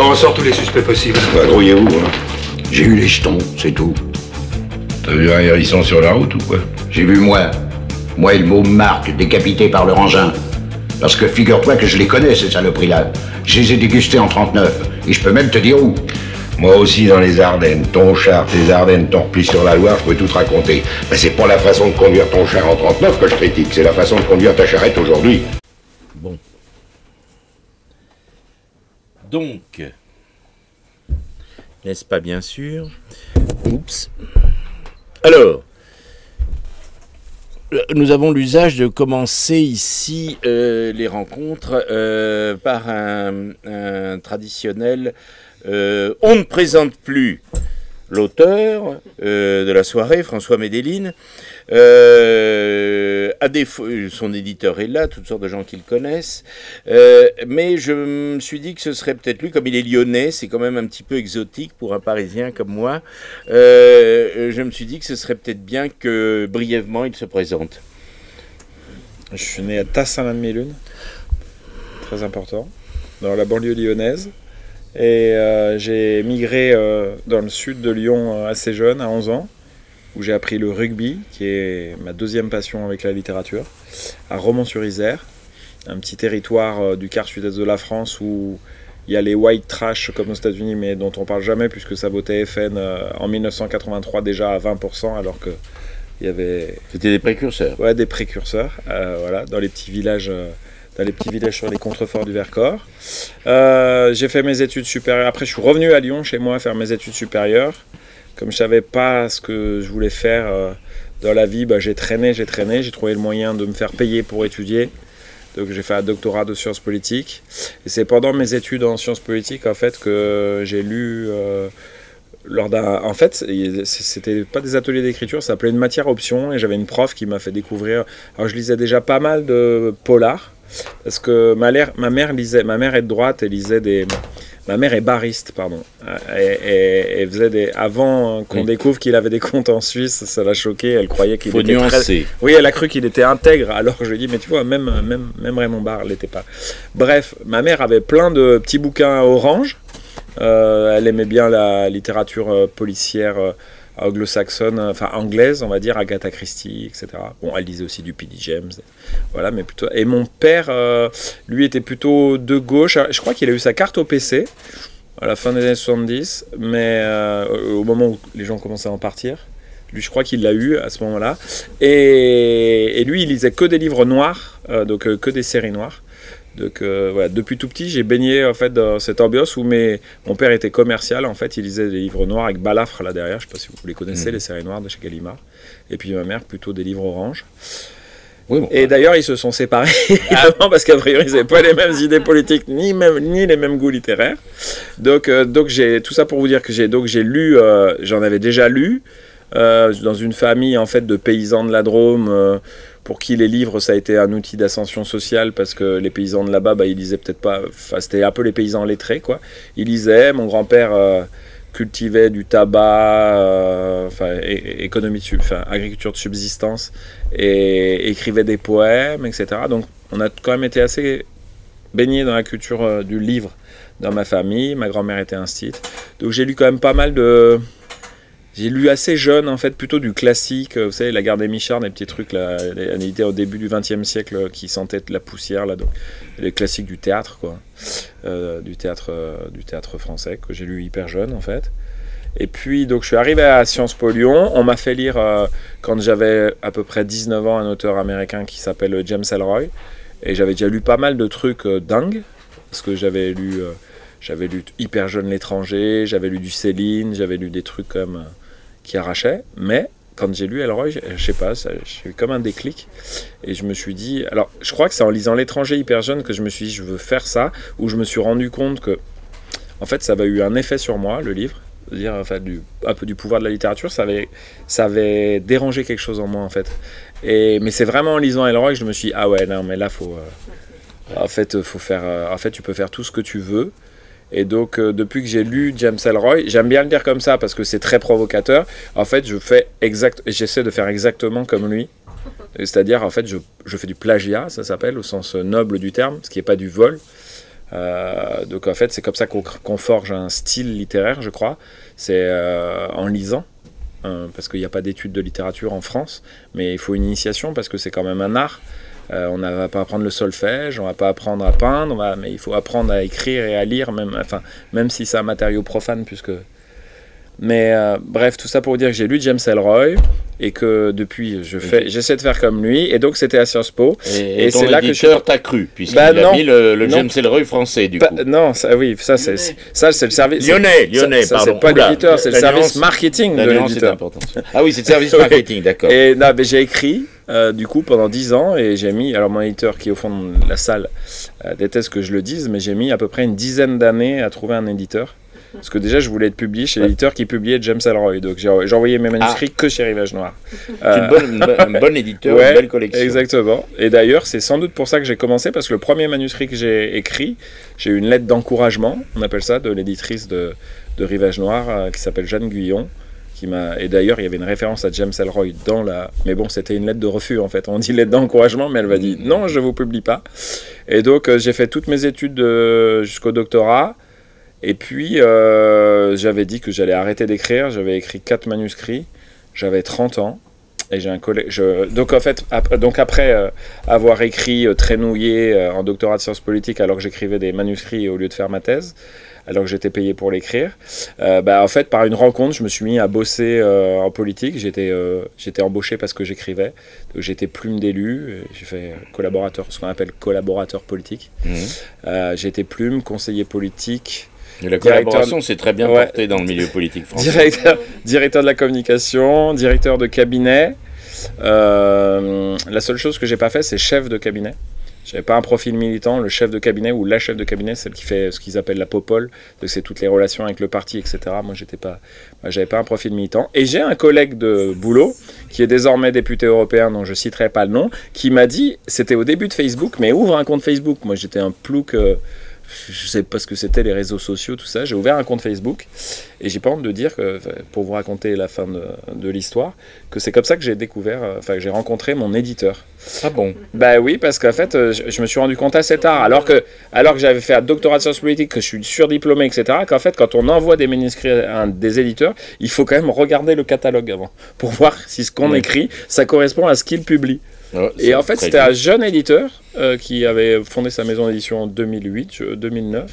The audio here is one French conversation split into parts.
On ressort tous les suspects possibles. Bah, grouillez-vous, hein. J'ai eu les jetons, c'est tout. T'as vu un hérisson sur la route ou quoi? J'ai vu moi et le môme Marc, décapité par leur engin. Parce que figure-toi que je les connais, ces saloperies-là. Je les ai dégustés en 39, et je peux même te dire où. Moi aussi dans les Ardennes. Ton char, tes Ardennes, ton repli sur la Loire, je peux tout te raconter. Mais c'est pas la façon de conduire ton char en 39 que je critique, c'est la façon de conduire ta charrette aujourd'hui. Bon. Donc, n'est-ce pas bien sûr? Oups. Alors, nous avons l'usage de commencer ici les rencontres par un traditionnel on ne présente plus l'auteur de la soirée, François Medellin. À défaut, son éditeur est là, toutes sortes de gens qui le connaissent, mais je me suis dit que ce serait peut-être lui, comme il est lyonnais, c'est quand même un petit peu exotique pour un Parisien comme moi, je me suis dit que ce serait peut-être bien que brièvement il se présente. Je suis né à Tassin-la-de-Mélunes, très important, dans la banlieue lyonnaise. Et j'ai migré dans le sud de Lyon assez jeune, à 11 ans, où j'ai appris le rugby, qui est ma deuxième passion avec la littérature, à Romans-sur-Isère, un petit territoire du quart sud-est de la France où il y a les white trash comme aux États-Unis, mais dont on parle jamais puisque ça votait FN en 1983 déjà à 20%, alors que il y avait... C'était des précurseurs. Ouais, des précurseurs, voilà, dans les petits villages... sur les contreforts du Vercors. J'ai fait mes études supérieures. Après, je suis revenu à Lyon, chez moi, faire mes études supérieures. Comme je ne savais pas ce que je voulais faire dans la vie, j'ai traîné. J'ai trouvé le moyen de me faire payer pour étudier. Donc, j'ai fait un doctorat de sciences politiques. Et c'est pendant mes études en sciences politiques, en fait, que j'ai lu... En fait, c'était pas des ateliers d'écriture, ça s'appelait une matière option. Et j'avais une prof qui m'a fait découvrir... Alors, je lisais déjà pas mal de polars. Parce que ma mère lisait, ma mère est de droite et lisait des... Ma mère est bariste, pardon. Et faisait des... Avant qu'on découvre qu'il avait des comptes en Suisse, ça l'a choqué, elle croyait qu'il était... nuancer. Oui, elle a cru qu'il était intègre, alors que je lui ai dit, mais tu vois, même Raymond Barre l'était pas. Bref, ma mère avait plein de petits bouquins orange. Elle aimait bien la littérature policière anglo-saxonne, enfin anglaise, on va dire, Agatha Christie, etc. Bon, elle lisait aussi du P.D. James, voilà, mais plutôt... Et mon père, lui, était plutôt de gauche. Je crois qu'il a eu sa carte au PC à la fin des années 70, mais au moment où les gens commençaient à en partir. Lui, je crois qu'il l'a eu à ce moment-là. Et lui, il lisait que des livres noirs, donc que des séries noires. Donc voilà, depuis tout petit, j'ai baigné en fait dans cette ambiance où mon père était commercial. En fait, il lisait des livres noirs avec Balafre là derrière. Je ne sais pas si vous les connaissez, les séries noires de chez Gallimard. Et puis ma mère plutôt des livres orange. Oui, bon, et d'ailleurs, ils se sont séparés parce qu'a priori, ils n'avaient pas les mêmes idées politiques ni les mêmes goûts littéraires. Donc j'ai tout ça pour vous dire que j'ai lu, j'en avais déjà lu dans une famille en fait de paysans de la Drôme. Pour qui les livres, ça a été un outil d'ascension sociale parce que les paysans de là-bas, ils lisaient peut-être pas... Enfin, c'était un peu les paysans lettrés, quoi. Ils lisaient. Mon grand-père cultivait du tabac, agriculture de subsistance, et écrivait des poèmes, etc. Donc, on a quand même été assez baignés dans la culture du livre dans ma famille. Ma grand-mère était instite. Donc, j'ai lu quand même pas mal de... J'ai lu assez jeune, en fait, plutôt du classique, vous savez, La Gare des Michards, des petits trucs, là, on était au début du XXe siècle, qui sentaient la poussière, là, donc, les classiques du théâtre, quoi, du théâtre français, que j'ai lu hyper jeune, en fait. Et puis, donc, je suis arrivé à Sciences Po Lyon, on m'a fait lire, quand j'avais à peu près 19 ans, un auteur américain qui s'appelle James Ellroy, et j'avais déjà lu pas mal de trucs dingues, parce que j'avais lu hyper jeune L'étranger, j'avais lu du Céline, j'avais lu des trucs comme qui arrachaient, mais quand j'ai lu Ellroy, je sais pas, j'ai eu comme un déclic, et je me suis dit, alors je crois que c'est en lisant L'étranger hyper jeune que je me suis dit je veux faire ça, où je me suis rendu compte que en fait ça avait eu un effet sur moi, le livre, c'est-à-dire en fait, un peu du pouvoir de la littérature, ça avait dérangé quelque chose en moi en fait, mais c'est vraiment en lisant Ellroy que je me suis dit ah ouais non mais là faut tu peux faire tout ce que tu veux. Et donc, depuis que j'ai lu James Ellroy, j'aime bien le dire comme ça parce que c'est très provocateur. En fait, j'essaie de faire exactement comme lui. C'est-à-dire, en fait, je fais du plagiat, ça s'appelle, au sens noble du terme, ce qui n'est pas du vol. Donc en fait, c'est comme ça qu'on forge un style littéraire, je crois. C'est en lisant. Parce qu'il n'y a pas d'études de littérature en France, mais il faut une initiation parce que c'est quand même un art. On ne va pas apprendre le solfège, on ne va pas apprendre à peindre, mais il faut apprendre à écrire et à lire, même si c'est un matériau profane. Mais bref, tout ça pour vous dire que j'ai lu James Ellroy et que depuis, j'essaie de faire comme lui. Et donc, c'était à Sciences Po. Et ton éditeur t'a cru, puisqu'il a mis le James Ellroy français, du coup. Non, ça c'est le service... Lyonnais, pardon. C'est pas l'éditeur, c'est le service marketing de l'éditeur. Ah oui, c'est le service marketing, d'accord. Et non, mais j'ai écrit, du coup, pendant 10 ans, et j'ai mis... Alors, mon éditeur, qui est au fond de la salle, déteste que je le dise, mais j'ai mis à peu près une dizaine d'années à trouver un éditeur. Parce que déjà, je voulais être publié chez l'éditeur qui publiait James Ellroy. Donc, j'ai envoyé mes manuscrits que chez Rivage Noir. C'est un bon éditeur, une belle collection. Exactement. Et d'ailleurs, c'est sans doute pour ça que j'ai commencé, parce que le premier manuscrit que j'ai écrit, j'ai eu une lettre d'encouragement, on appelle ça, de l'éditrice de Rivage Noir, qui s'appelle Jeanne Guyon. Et d'ailleurs, il y avait une référence à James Ellroy dans la... Mais bon, c'était une lettre de refus, en fait. On dit lettre d'encouragement, mais elle m'a dit « Non, je ne vous publie pas ». Et donc, j'ai fait toutes mes études jusqu'au doctorat. Et puis, j'avais dit que j'allais arrêter d'écrire. J'avais écrit 4 manuscrits. J'avais 30 ans. Et j'ai un collègue... Donc, en fait, après avoir écrit Trénouillé en doctorat de sciences politiques, alors que j'écrivais des manuscrits au lieu de faire ma thèse, alors que j'étais payé pour l'écrire, en fait, par une rencontre, je me suis mis à bosser en politique. J'étais embauché parce que j'écrivais. Donc, j'étais plume d'élu. J'ai fait ce qu'on appelle collaborateur politique. J'ai été plume, conseiller politique... Et la collaboration, c'est très bien porté dans le milieu politique français. Directeur de la communication, directeur de cabinet. La seule chose que j'ai pas fait, c'est chef de cabinet. J'avais pas un profil militant. Le chef de cabinet ou la chef de cabinet, celle qui fait ce qu'ils appellent la popole. Donc c'est toutes les relations avec le parti, etc. Moi, j'avais pas un profil militant. Et j'ai un collègue de boulot qui est désormais député européen, dont je citerai pas le nom, qui m'a dit, c'était au début de Facebook, mais ouvre un compte Facebook. Moi, j'étais un plouc. Je sais pas ce que c'était les réseaux sociaux, tout ça. J'ai ouvert un compte Facebook et j'ai pas honte de dire que, pour vous raconter la fin de l'histoire, que c'est comme ça que j'ai découvert, que j'ai rencontré mon éditeur. Ah bon? Bah oui, parce qu'en fait, je me suis rendu compte assez tard, alors que j'avais fait un doctorat de sciences politiques, que je suis surdiplômé, etc., qu'en fait, quand on envoie des manuscrits à des éditeurs, il faut quand même regarder le catalogue avant, pour voir si ce qu'on écrit, ça correspond à ce qu'ils publient. Et en fait, c'était un jeune éditeur qui avait fondé sa maison d'édition en 2008-2009.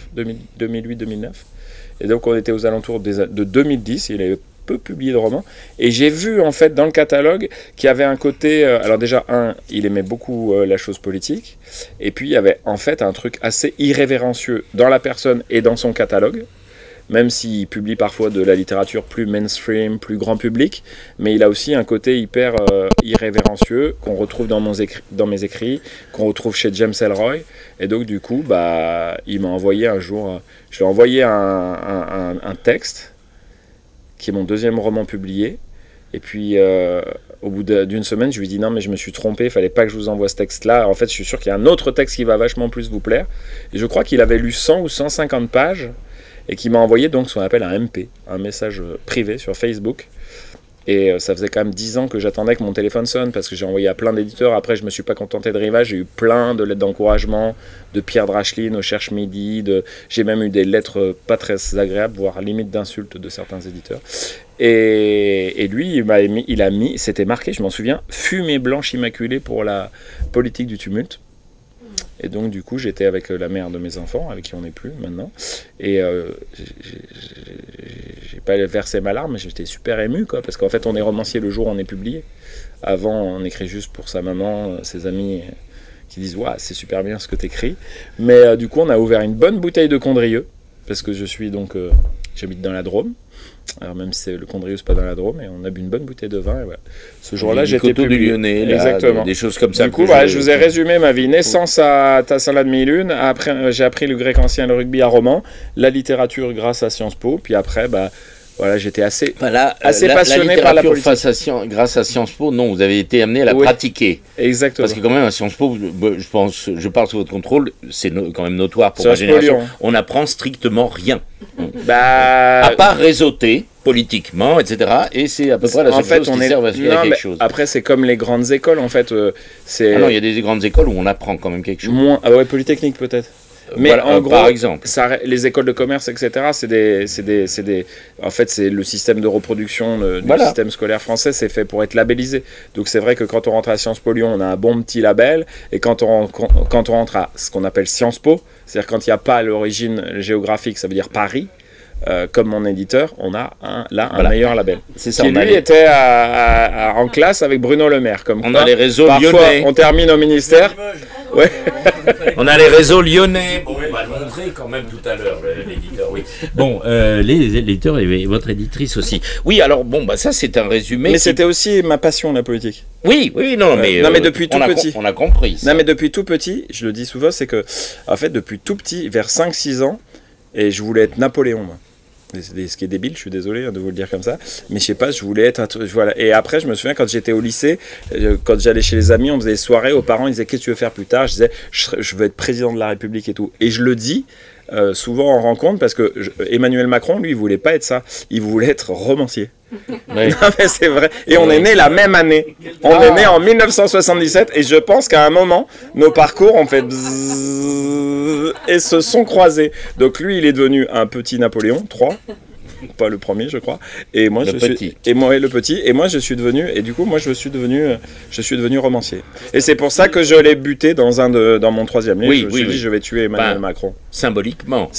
Et donc, on était aux alentours de 2010. Il avait peu publié de romans. Et j'ai vu, en fait, dans le catalogue, qu'il y avait un côté... alors déjà, il aimait beaucoup la chose politique. Et puis, il y avait, en fait, un truc assez irrévérencieux dans la personne et dans son catalogue. Même s'il publie parfois de la littérature plus mainstream, plus grand public, mais il a aussi un côté hyper irrévérencieux qu'on retrouve dans mes écrits, qu'on retrouve chez James Ellroy. Et donc, du coup, il m'a envoyé un jour... je lui ai envoyé un texte, qui est mon 2e roman publié. Et puis, au bout d'une semaine, je lui ai dit « Non, mais je me suis trompé, il ne fallait pas que je vous envoie ce texte-là. En fait, je suis sûr qu'il y a un autre texte qui va vachement plus vous plaire. » Et je crois qu'il avait lu 100 ou 150 pages, et qui m'a envoyé donc ce qu'on appelle un MP, un message privé sur Facebook. Et ça faisait quand même 10 ans que j'attendais que mon téléphone sonne, parce que j'ai envoyé à plein d'éditeurs. Après, je me suis pas contenté de Rivage, j'ai eu plein de lettres d'encouragement, de Pierre Dracheline au Cherche Midi, j'ai même eu des lettres pas très agréables, voire limite d'insultes de certains éditeurs. Et lui, il a mis, c'était marqué, je m'en souviens, fumée blanche immaculée pour la politique du tumulte. Et donc, du coup, j'étais avec la mère de mes enfants, avec qui on n'est plus maintenant. Et j'ai pas versé ma larme, mais j'étais super ému, quoi. Parce qu'en fait, on est romancier le jour où on est publié. Avant, on écrit juste pour sa maman, ses amis, qui disent « Waouh, c'est super bien ce que t'écris ». Mais du coup, on a ouvert une bonne bouteille de Condrieu, parce que j'habite dans la Drôme. Alors même si le Condrieu, c'est pas dans la Drôme, et on a bu une bonne bouteille de vin. Et voilà. Ce jour-là, j'étais du Lyonnais, exactement. Des choses comme ça. Du coup, je vous ai résumé ma vie. Naissance à Tassin de Mille-Une. Après, j'ai appris le grec ancien, le rugby à Romans, la littérature grâce à Sciences Po. Puis après, voilà, j'étais assez passionné par la politique. Grâce à Sciences Po, non, vous avez été amené à la pratiquer. Exactement. Parce que quand même, à Sciences Po, je parle sous votre contrôle, c'est quand même notoire pour ma génération. On n'apprend strictement rien. À part réseauter politiquement, etc. Et c'est à peu près la seule chose qui sert à quelque chose. Après, c'est comme les grandes écoles, en fait. Ah non, il y a des grandes écoles où on apprend quand même quelque chose. Ah ouais, Polytechnique peut-être. Mais voilà, en gros, par exemple. les écoles de commerce, etc., en fait, c'est le système de reproduction du système scolaire français, c'est fait pour être labellisé. Donc c'est vrai que quand on rentre à Sciences Po Lyon, on a un bon petit label, et quand on rentre à ce qu'on appelle Sciences Po, c'est-à-dire quand il n'y a pas l'origine géographique, ça veut dire Paris, comme mon éditeur, on a un meilleur label. C'est ça. Qui lui était en classe avec Bruno Le Maire. Comme on quoi, a les réseaux parfois, lyonnais. On termine au ministère. Ouais. On a les réseaux lyonnais. Bon, on va le montrer quand même tout à l'heure, l'éditeur. Oui. Bon, les éditeurs et votre éditrice aussi. Oui, alors bon, bah ça c'est un résumé. Mais c'était aussi ma passion, la politique. Oui, non, mais depuis tout petit. On a compris. Ça. Non, mais depuis tout petit, je le dis souvent, c'est que, en fait, depuis tout petit, vers 5-6 ans, et je voulais être Napoléon, moi. Ce qui est débile, je suis désolé de vous le dire comme ça, mais je sais pas, je voulais être voilà. Et après, je me souviens quand j'étais au lycée, quand j'allais chez les amis, on faisait des soirées, aux parents ils disaient qu'est-ce que tu veux faire plus tard, je disais je veux être président de la République et tout, et je le dis souvent en rencontre parce que Emmanuel Macron, lui, il voulait pas être ça, il voulait être romancier. Oui. Non, mais c'est vrai. Et on est né la même année. On est né en 1977 et je pense qu'à un moment, nos parcours ont fait bzzz et se sont croisés. Donc lui, il est devenu un petit Napoléon, 3. Pas le premier, je crois. Et moi, le petit. Et moi, je suis devenu. Et du coup, moi, je suis devenu romancier. Et c'est pour ça que je l'ai buté dans mon 3e livre. Je me suis dit, je vais tuer Emmanuel Macron. Symboliquement.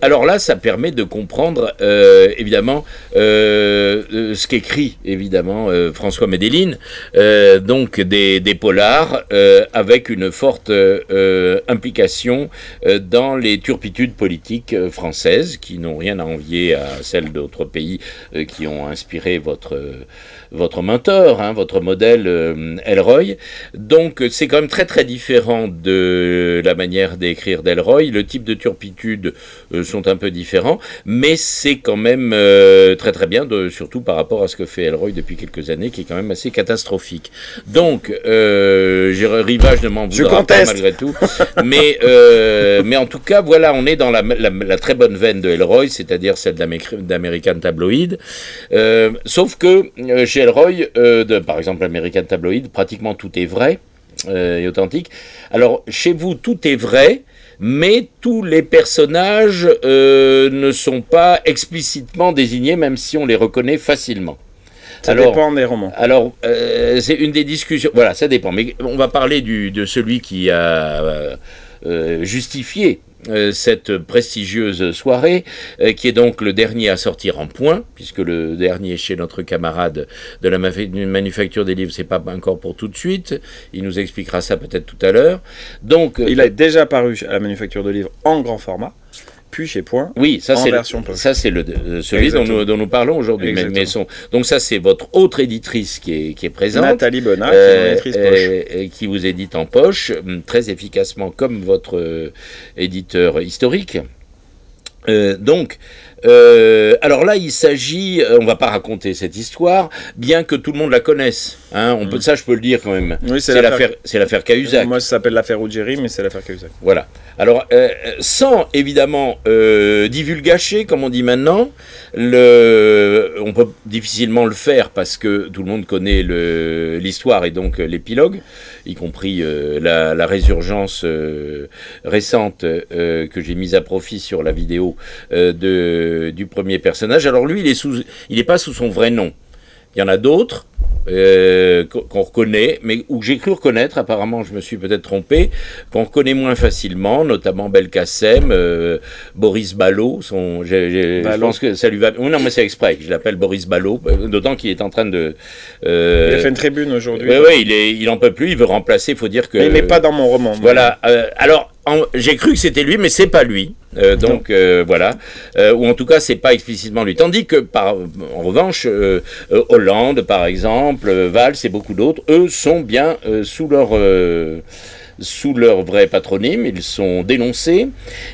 Alors là, ça permet de comprendre, évidemment, ce qu'écrit, évidemment, François Medellín, donc des polars, avec une forte implication dans les turpitudes politiques françaises, qui n'ont rien à envier à celles d'autres pays qui ont inspiré votre mentor, hein, votre modèle Elroy. Donc c'est quand même très très différent de la manière d'écrire d'Elroy. Le type de turpitude sont un peu différents, mais c'est quand même très très bien, surtout par rapport à ce que fait Elroy depuis quelques années, qui est quand même assez catastrophique. Donc, Rivage ne m'en voudra pas malgré tout, mais en tout cas, voilà, on est dans la très bonne veine de Elroy, c'est-à-dire celle d'American Tabloid, sauf que chez Elroy, par exemple American Tabloid, pratiquement tout est vrai et authentique. Alors, chez vous, tout est vrai, mais tous les personnages ne sont pas explicitement désignés, même si on les reconnaît facilement. Ça dépend des romans. Alors, c'est une des discussions... Voilà, ça dépend. Mais on va parler de celui qui a justifié cette prestigieuse soirée, qui est donc le dernier à sortir en point, puisque le dernier chez notre camarade de la manufacture des livres, c'est pas encore pour tout de suite. Il nous expliquera ça peut-être tout à l'heure. Donc, il a déjà paru à la manufacture de livres en grand format, puis chez Point, oui, ça c'est celui dont nous parlons aujourd'hui. Donc ça c'est votre autre éditrice qui est présente, Nathalie Bonnat, qui est mon éditrice poche, qui vous édite en poche très efficacement comme votre éditeur historique. Alors là, il s'agit, on va pas raconter cette histoire, bien que tout le monde la connaisse. Hein, ça, je peux le dire quand même. Oui, c'est l'affaire Cahuzac. Moi, ça s'appelle l'affaire Ruggieri, mais c'est l'affaire Cahuzac. Voilà. Alors, sans évidemment divulgacher, comme on dit maintenant, on peut difficilement le faire parce que tout le monde connaît l'histoire et donc l'épilogue, y compris la résurgence récente que j'ai mise à profit sur la vidéo du premier personnage. Alors lui, il n'est pas sous son vrai nom. Il y en a d'autres qu'on reconnaît, mais où j'ai cru reconnaître, apparemment je me suis peut-être trompé, qu'on reconnaît moins facilement, notamment Belkacem, Boris Ballot, je pense que ça lui va... Non, mais c'est exprès, je l'appelle Boris Ballot, d'autant qu'il est en train de... il a fait une tribune aujourd'hui. Oui, il en peut plus, il veut remplacer, il faut dire que... Mais il n'est pas dans mon roman. Voilà, alors... j'ai cru que c'était lui, mais c'est pas lui. Voilà. Ou en tout cas, c'est pas explicitement lui. Tandis que, en revanche, Hollande, par exemple, Valls et beaucoup d'autres, eux, sont bien sous leur vrai patronyme, ils sont dénoncés.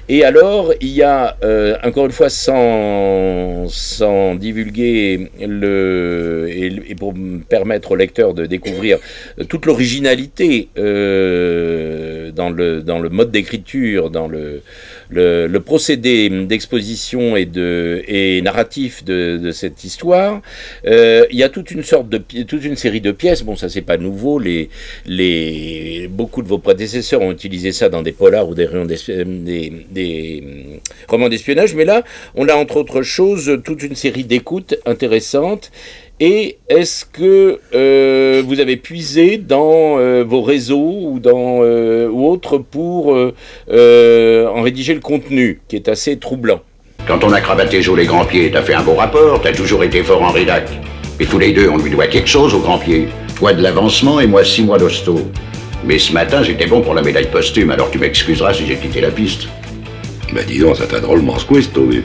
Et alors, il y a, encore une fois, sans divulguer et pour permettre au lecteur de découvrir toute l'originalité dans le mode d'écriture, dans le le procédé d'exposition et narratif de cette histoire, il y a toute une série de pièces. Bon, ça c'est pas nouveau. Beaucoup de vos prédécesseurs ont utilisé ça dans des polars ou des romans d'espionnage, mais là, on a entre autres choses toute une série d'écoutes intéressantes. Et est-ce que vous avez puisé dans vos réseaux ou autres pour en rédiger le contenu, qui est assez troublant? Quand on a cravaté Jo les Grands-Pieds, t'as fait un beau rapport, t'as toujours été fort en rédac. Et tous les deux, on lui doit quelque chose aux Grands-Pieds. Toi de l'avancement et moi 6 mois d'hosto. Mais ce matin, j'étais bon pour la médaille posthume, alors tu m'excuseras si j'ai quitté la piste. Bah disons, ça t'a drôlement secoué, ce tombé.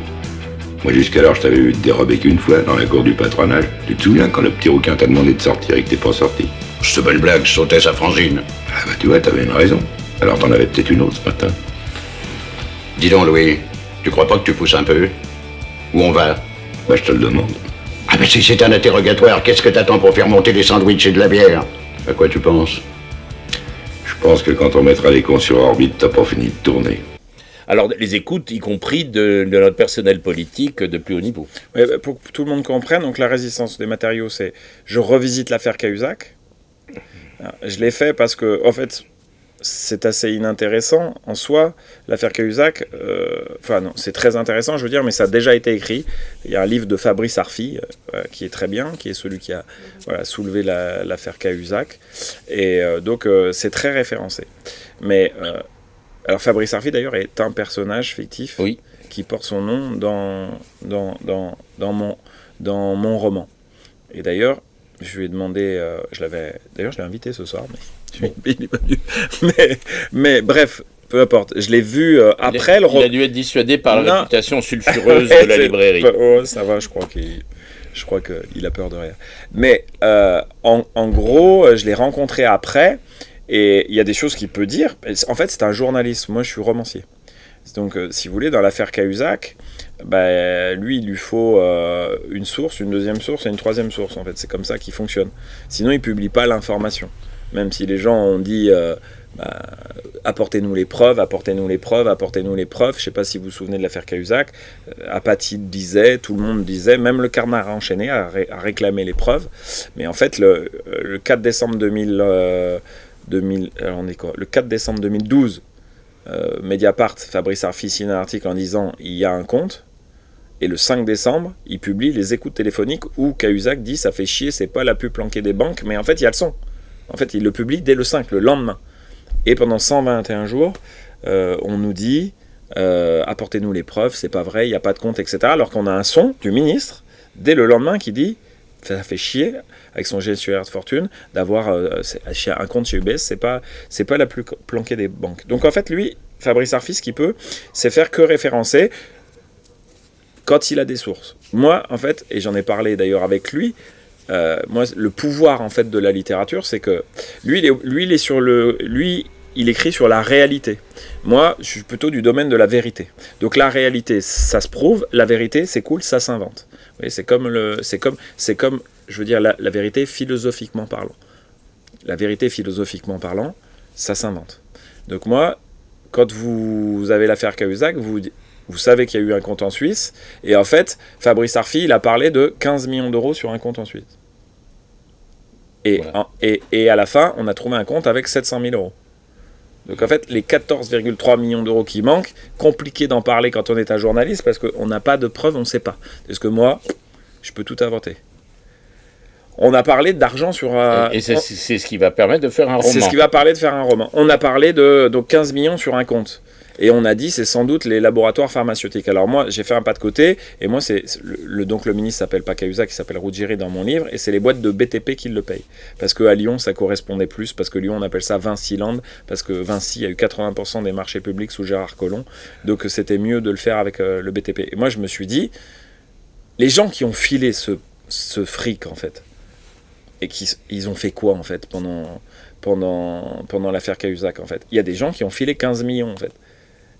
Moi, jusqu'alors, je t'avais vu te dérober qu'une fois, dans la cour du patronage. Tu te souviens quand le petit rouquin t'a demandé de sortir et que t'es pas sorti? Cette belle blague, je sautais sa frangine. Ah bah tu vois, t'avais une raison. Alors t'en avais peut-être une autre ce matin. Dis donc, Louis, tu crois pas que tu pousses un peu? Où on va? Bah je te le demande. Ah ben si c'est un interrogatoire, qu'est-ce que t'attends pour faire monter des sandwichs et de la bière? À quoi tu penses? Je pense que quand on mettra les cons sur orbite, t'as pas fini de tourner. Alors, les écoutes, y compris de notre personnel politique de plus haut niveau. Oui, pour que tout le monde comprenne, donc la résistance des matériaux, c'est je revisite l'affaire Cahuzac. Je l'ai fait parce que, en fait, c'est assez inintéressant en soi, l'affaire Cahuzac. Enfin, non, c'est très intéressant, je veux dire, mais ça a déjà été écrit. Il y a un livre de Fabrice Arfi qui est très bien, qui est celui qui a soulevé l'affaire Cahuzac. Et donc, c'est très référencé. Mais. Alors Fabrice Arfi d'ailleurs est un personnage fictif qui porte son nom dans mon roman. Et d'ailleurs, je lui ai demandé, je l'ai invité ce soir, mais il n'est pas venu. Mais bref, peu importe. Je l'ai vu après le roman. Il a dû être dissuadé par la réputation sulfureuse de la librairie. Oh, ça va, je crois qu'il a peur de rien. Mais en gros, je l'ai rencontré après. Et il y a des choses qu'il peut dire. En fait, c'est un journaliste. Moi, je suis romancier. Donc, si vous voulez, dans l'affaire Cahuzac, lui, il lui faut une source, une deuxième source et une troisième source. En fait, c'est comme ça qu'il fonctionne. Sinon, il ne publie pas l'information. Même si les gens ont dit apportez-nous les preuves, apportez-nous les preuves, apportez-nous les preuves. Je ne sais pas si vous vous souvenez de l'affaire Cahuzac. Apatite disait, tout le monde disait, même le Canard enchaîné a réclamé les preuves. Mais en fait, le 4 décembre le 4 décembre 2012, Mediapart, Fabrice Arfi signe un article en disant il y a un compte, et le 5 décembre, il publie les écoutes téléphoniques où Cahuzac dit ça fait chier, c'est pas la pub planquée des banques, mais en fait il y a le son. En fait, il le publie dès le 5, le lendemain. Et pendant 121 jours, on nous dit apportez-nous les preuves, c'est pas vrai, il n'y a pas de compte, etc. Alors qu'on a un son du ministre dès le lendemain qui dit ça fait chier avec son gestionnaire de fortune d'avoir un compte chez UBS, c'est pas la plus planquée des banques. Donc en fait, lui, Fabrice Arfi, ce qu'il peut, c'est faire que référencer quand il a des sources. Moi, en fait, et j'en ai parlé d'ailleurs avec lui, moi, le pouvoir en fait de la littérature, c'est que lui, il écrit sur la réalité. Moi, je suis plutôt du domaine de la vérité. Donc la réalité, ça se prouve. La vérité, c'est cool, ça s'invente. Vous voyez, c'est comme, je veux dire, la vérité philosophiquement parlant. La vérité philosophiquement parlant, ça s'invente. Donc moi, quand vous avez l'affaire Cahuzac, vous savez qu'il y a eu un compte en Suisse. Et en fait, Fabrice Arfi, il a parlé de 15 millions d'euros sur un compte en Suisse. Et, voilà. Et à la fin, on a trouvé un compte avec 700 000 euros. Donc en fait, les 14,3 millions d'euros qui manquent, compliqué d'en parler quand on est un journaliste parce qu'on n'a pas de preuves, on ne sait pas. Parce que moi, je peux tout inventer. On a parlé d'argent sur un... Et c'est ce qui va permettre de faire un roman. C'est ce qui va permettre de faire un roman. On a parlé de 15 millions sur un compte. Et on a dit, c'est sans doute les laboratoires pharmaceutiques. Alors moi, j'ai fait un pas de côté, et moi, donc le ministre s'appelle pas Cahuzac, il s'appelle Ruggieri dans mon livre, et c'est les boîtes de BTP qui le payent. Parce qu'à Lyon, ça correspondait plus, parce que Lyon, on appelle ça Vinci-Land, parce que Vinci a eu 80% des marchés publics sous Gérard Collomb, donc c'était mieux de le faire avec le BTP. Et moi, je me suis dit, les gens qui ont filé ce fric, en fait, et ils ont fait quoi, en fait, pendant l'affaire Cahuzac, en fait? Il y a des gens qui ont filé 15 millions, en fait.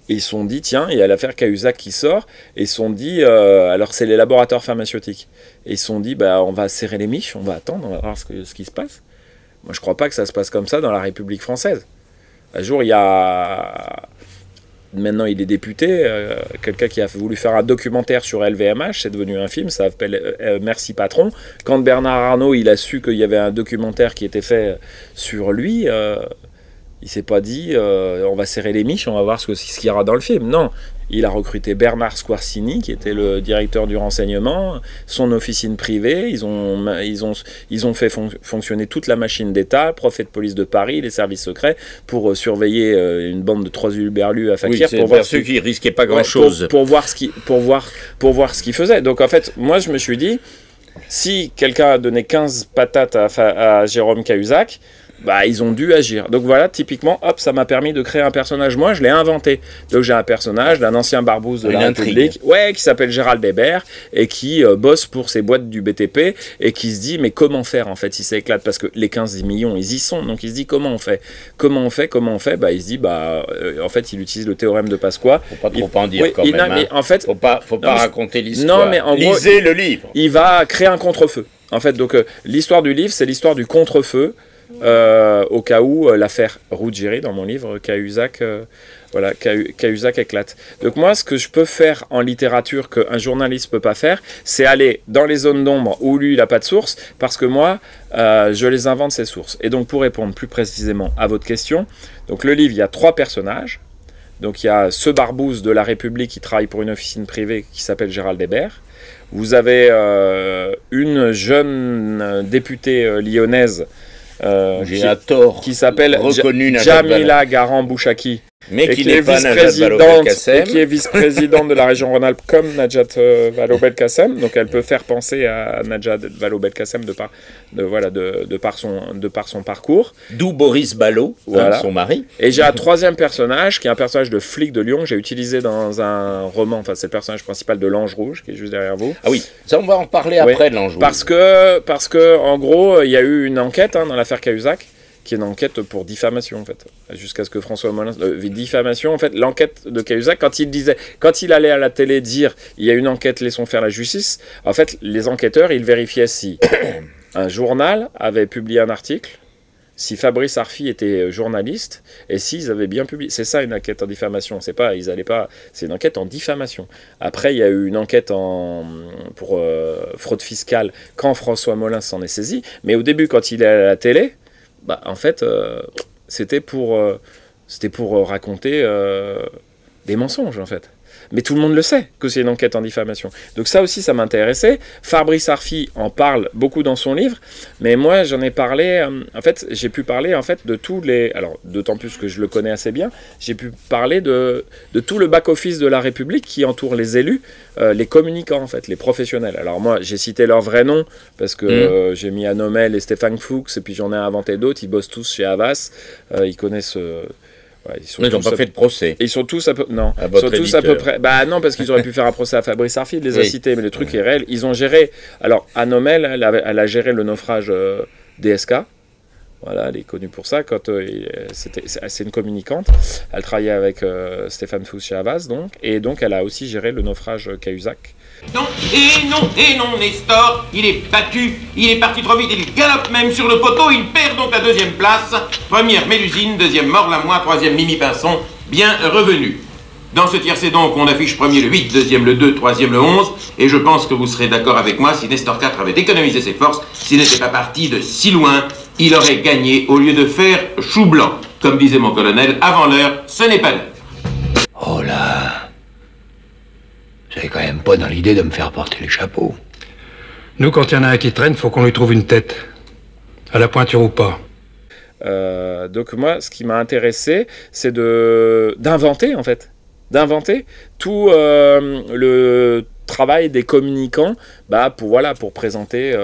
Et ils se sont dit, tiens, il y a l'affaire Cahuzac qui sort, et ils se sont dit, alors c'est les laboratoires pharmaceutiques, et ils se sont dit, on va serrer les miches, on va attendre, on va voir ce qui se passe. Moi, je ne crois pas que ça se passe comme ça dans la République française. Un jour, il y a Maintenant, il est député. Quelqu'un qui a voulu faire un documentaire sur LVMH, c'est devenu un film, ça s'appelle Merci Patron. Quand Bernard Arnault, il a su qu'il y avait un documentaire qui était fait sur lui, il s'est pas dit on va serrer les miches, on va voir ce qu'il y aura dans le film. Non, il a recruté Bernard Squarcini, qui était le directeur du renseignement, son officine privée. Ils ont fait fonctionner toute la machine d'État, préfet de police de Paris, les services secrets, pour surveiller une bande de 3 hurluberlus à Fakir, pour voir ceux qui risquaient pas grand-chose. Pour voir ce qu'ils faisaient. Donc en fait, moi je me suis dit, si quelqu'un a donné 15 patates à Jérôme Cahuzac, bah, ils ont dû agir. Donc voilà, typiquement, hop, ça m'a permis de créer un personnage. Moi, je l'ai inventé. Donc j'ai un personnage d'un ancien barbouze de la République, qui s'appelle Gérald Hébert et qui bosse pour ces boîtes du BTP et qui se dit, mais comment faire en fait si ça éclate? Parce que les 15 millions, ils y sont. Donc il se dit, comment on fait? Bah, il se dit, en fait, il utilise le théorème de Pasqua. Faut pas trop en dire quand même. Mais en fait, faut pas raconter l'histoire. Non, mais en lisez le livre. Il va créer un contre-feu. En fait, donc l'histoire du livre, c'est l'histoire du contre-feu. Au cas où l'affaire Ruggieri, dans mon livre, Cahuzac éclate. Donc moi, ce que je peux faire en littérature qu'un journaliste peut pas faire, c'est aller dans les zones d'ombre où lui, il n'a pas de source, parce que moi, je les invente, ces sources. Et donc, pour répondre plus précisément à votre question, donc le livre, il y a 3 personnages. Donc il y a ce barbouze de la République qui travaille pour une officine privée qui s'appelle Gérald Hébert. Vous avez une jeune députée lyonnaise qui s'appelle Jamila Garan-Bouchaki, mais qui est vice-présidente de la région Rhône-Alpes comme Najat Vallaud-Belkacem. Donc elle peut faire penser à Najat Vallaud-Belkacem de par son parcours. D'où Boris Ballot, son mari. Et j'ai un 3e personnage qui est un personnage de flic de Lyon que j'ai utilisé dans un roman. Enfin, c'est le personnage principal de l'Ange Rouge qui est juste derrière vous. Ah oui, ça on va en parler après de l'Ange Rouge. Parce que en gros, il y a eu une enquête dans l'affaire Cahuzac, qui est une enquête pour diffamation en fait, jusqu'à ce que François Molins diffamation en fait, l'enquête de Cahuzac, quand il allait à la télé dire il y a une enquête, laissons faire la justice, en fait les enquêteurs ils vérifiaient si un journal avait publié un article, si Fabrice Arfi était journaliste et s'ils avaient bien publié. C'est ça une enquête en diffamation, c'est une enquête en diffamation. Après il y a eu une enquête pour fraude fiscale quand François Molins s'en est saisi, mais au début quand il est à la télé, bah, en fait, c'était pour raconter des mensonges, en fait. Mais tout le monde le sait que c'est une enquête en diffamation. Donc ça aussi, ça m'intéressait. Fabrice Arfi en parle beaucoup dans son livre, mais moi, j'en ai parlé... en fait, j'ai pu parler en fait, de tous les... Alors, d'autant plus que je le connais assez bien, j'ai pu parler de tout le back-office de la République qui entoure les élus, les communicants, en fait, les professionnels. Alors moi, j'ai cité leur vrai nom, parce que j'ai mis Anomel et Stéphane Fuchs, et puis j'en ai inventé d'autres. Ils bossent tous chez Havas. Ils connaissent... ils n'ont pas fait de procès. Ils sont tous à peu près. Bah non, parce qu'ils auraient pu faire un procès à Fabrice Arfi, il les a cités, mais le truc est réel. Ils ont géré. Alors, Anomel, elle a géré le naufrage DSK. Voilà, elle est connue pour ça. C'est une communicante. Elle travaillait avec Stéphane Fuchs chez Havas, donc. Et donc, elle a aussi géré le naufrage Cahuzac. Non, Nestor, il est battu, il est parti trop vite, il galope même sur le poteau, il perd donc la 2e place. Première Mélusine, 2e Morlamois, 3e Mimi Pinson, bien revenu. Dans ce tiercé donc, on affiche premier le 8, 2e le 2, 3e le 11, et je pense que vous serez d'accord avec moi, si Nestor 4 avait économisé ses forces, s'il n'était pas parti de si loin, il aurait gagné au lieu de faire chou blanc. Comme disait mon colonel, avant l'heure, ce n'est pas l'heure. Oh là, j'avais quand même pas dans l'idée de me faire porter les chapeaux. Nous, quand il y en a un qui traîne, faut qu'on lui trouve une tête. À la pointure ou pas. Donc moi, ce qui m'a intéressé, c'est d'inventer, en fait. D'inventer tout le travail des communicants pour présenter...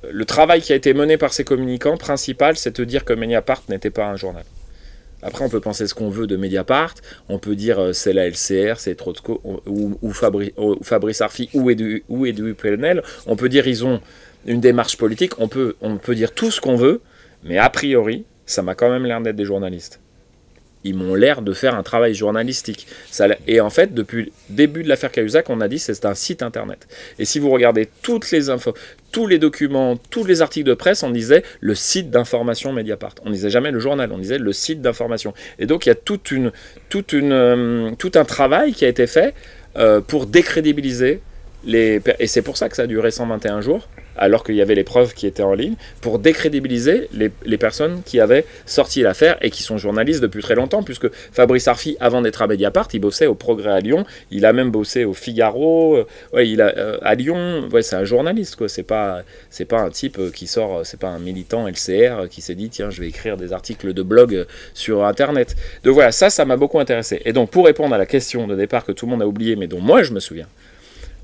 le travail qui a été mené par ces communicants, principal, c'est de dire que Mediapart n'était pas un journal. Après, on peut penser ce qu'on veut de Mediapart, on peut dire c'est la LCR, c'est Trotsko, ou Fabrice Arfi, ou Edu Plenel, on peut dire ils ont une démarche politique, on peut dire tout ce qu'on veut, mais a priori, ça m'a quand même l'air d'être des journalistes. Ils m'ont l'air de faire un travail journalistique. Et en fait, depuis le début de l'affaire Cahuzac, on a dit que c'est un site internet. Et si vous regardez toutes les infos, tous les documents, tous les articles de presse, on disait le site d'information Mediapart. On disait jamais le journal, on disait le site d'information. Et donc il y a tout un travail qui a été fait pour décrédibiliser et c'est pour ça que ça a duré 121 jours, alors qu'il y avait les preuves qui étaient en ligne, pour décrédibiliser les personnes qui avaient sorti l'affaire et qui sont journalistes depuis très longtemps, puisque Fabrice Arfi, avant d'être à Mediapart, il bossait au Progrès à Lyon, il a même bossé au Figaro, à Lyon, c'est un journaliste, quoi. C'est pas un type qui sort, c'est pas un militant LCR qui s'est dit, tiens, je vais écrire des articles de blog sur Internet. Donc voilà, ça m'a beaucoup intéressé. Et donc, pour répondre à la question de départ que tout le monde a oublié, mais dont moi je me souviens,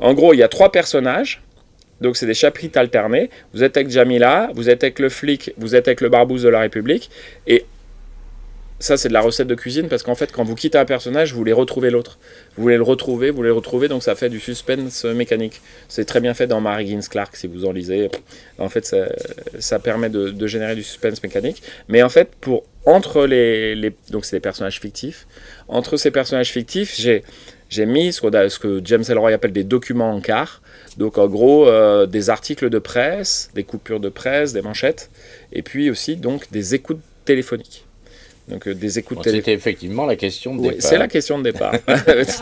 en gros, il y a 3 personnages, donc c'est des chapitres alternés. Vous êtes avec Jamila, vous êtes avec le flic, vous êtes avec le barbouze de la République. Et ça, c'est de la recette de cuisine, parce qu'en fait, quand vous quittez un personnage, vous voulez retrouver l'autre. Vous voulez le retrouver, donc ça fait du suspense mécanique. C'est très bien fait dans Mary Higgins Clark, si vous en lisez. En fait, ça permet de générer du suspense mécanique. Mais en fait, donc c'est des personnages fictifs. Entre ces personnages fictifs, j'ai mis ce que James Ellroy appelle des documents en quart. Donc en gros, des articles de presse, des coupures de presse, des manchettes, et puis aussi donc des écoutes téléphoniques. Donc des écoutes téléphoniques. C'était effectivement la question de départ. C'est la question de départ.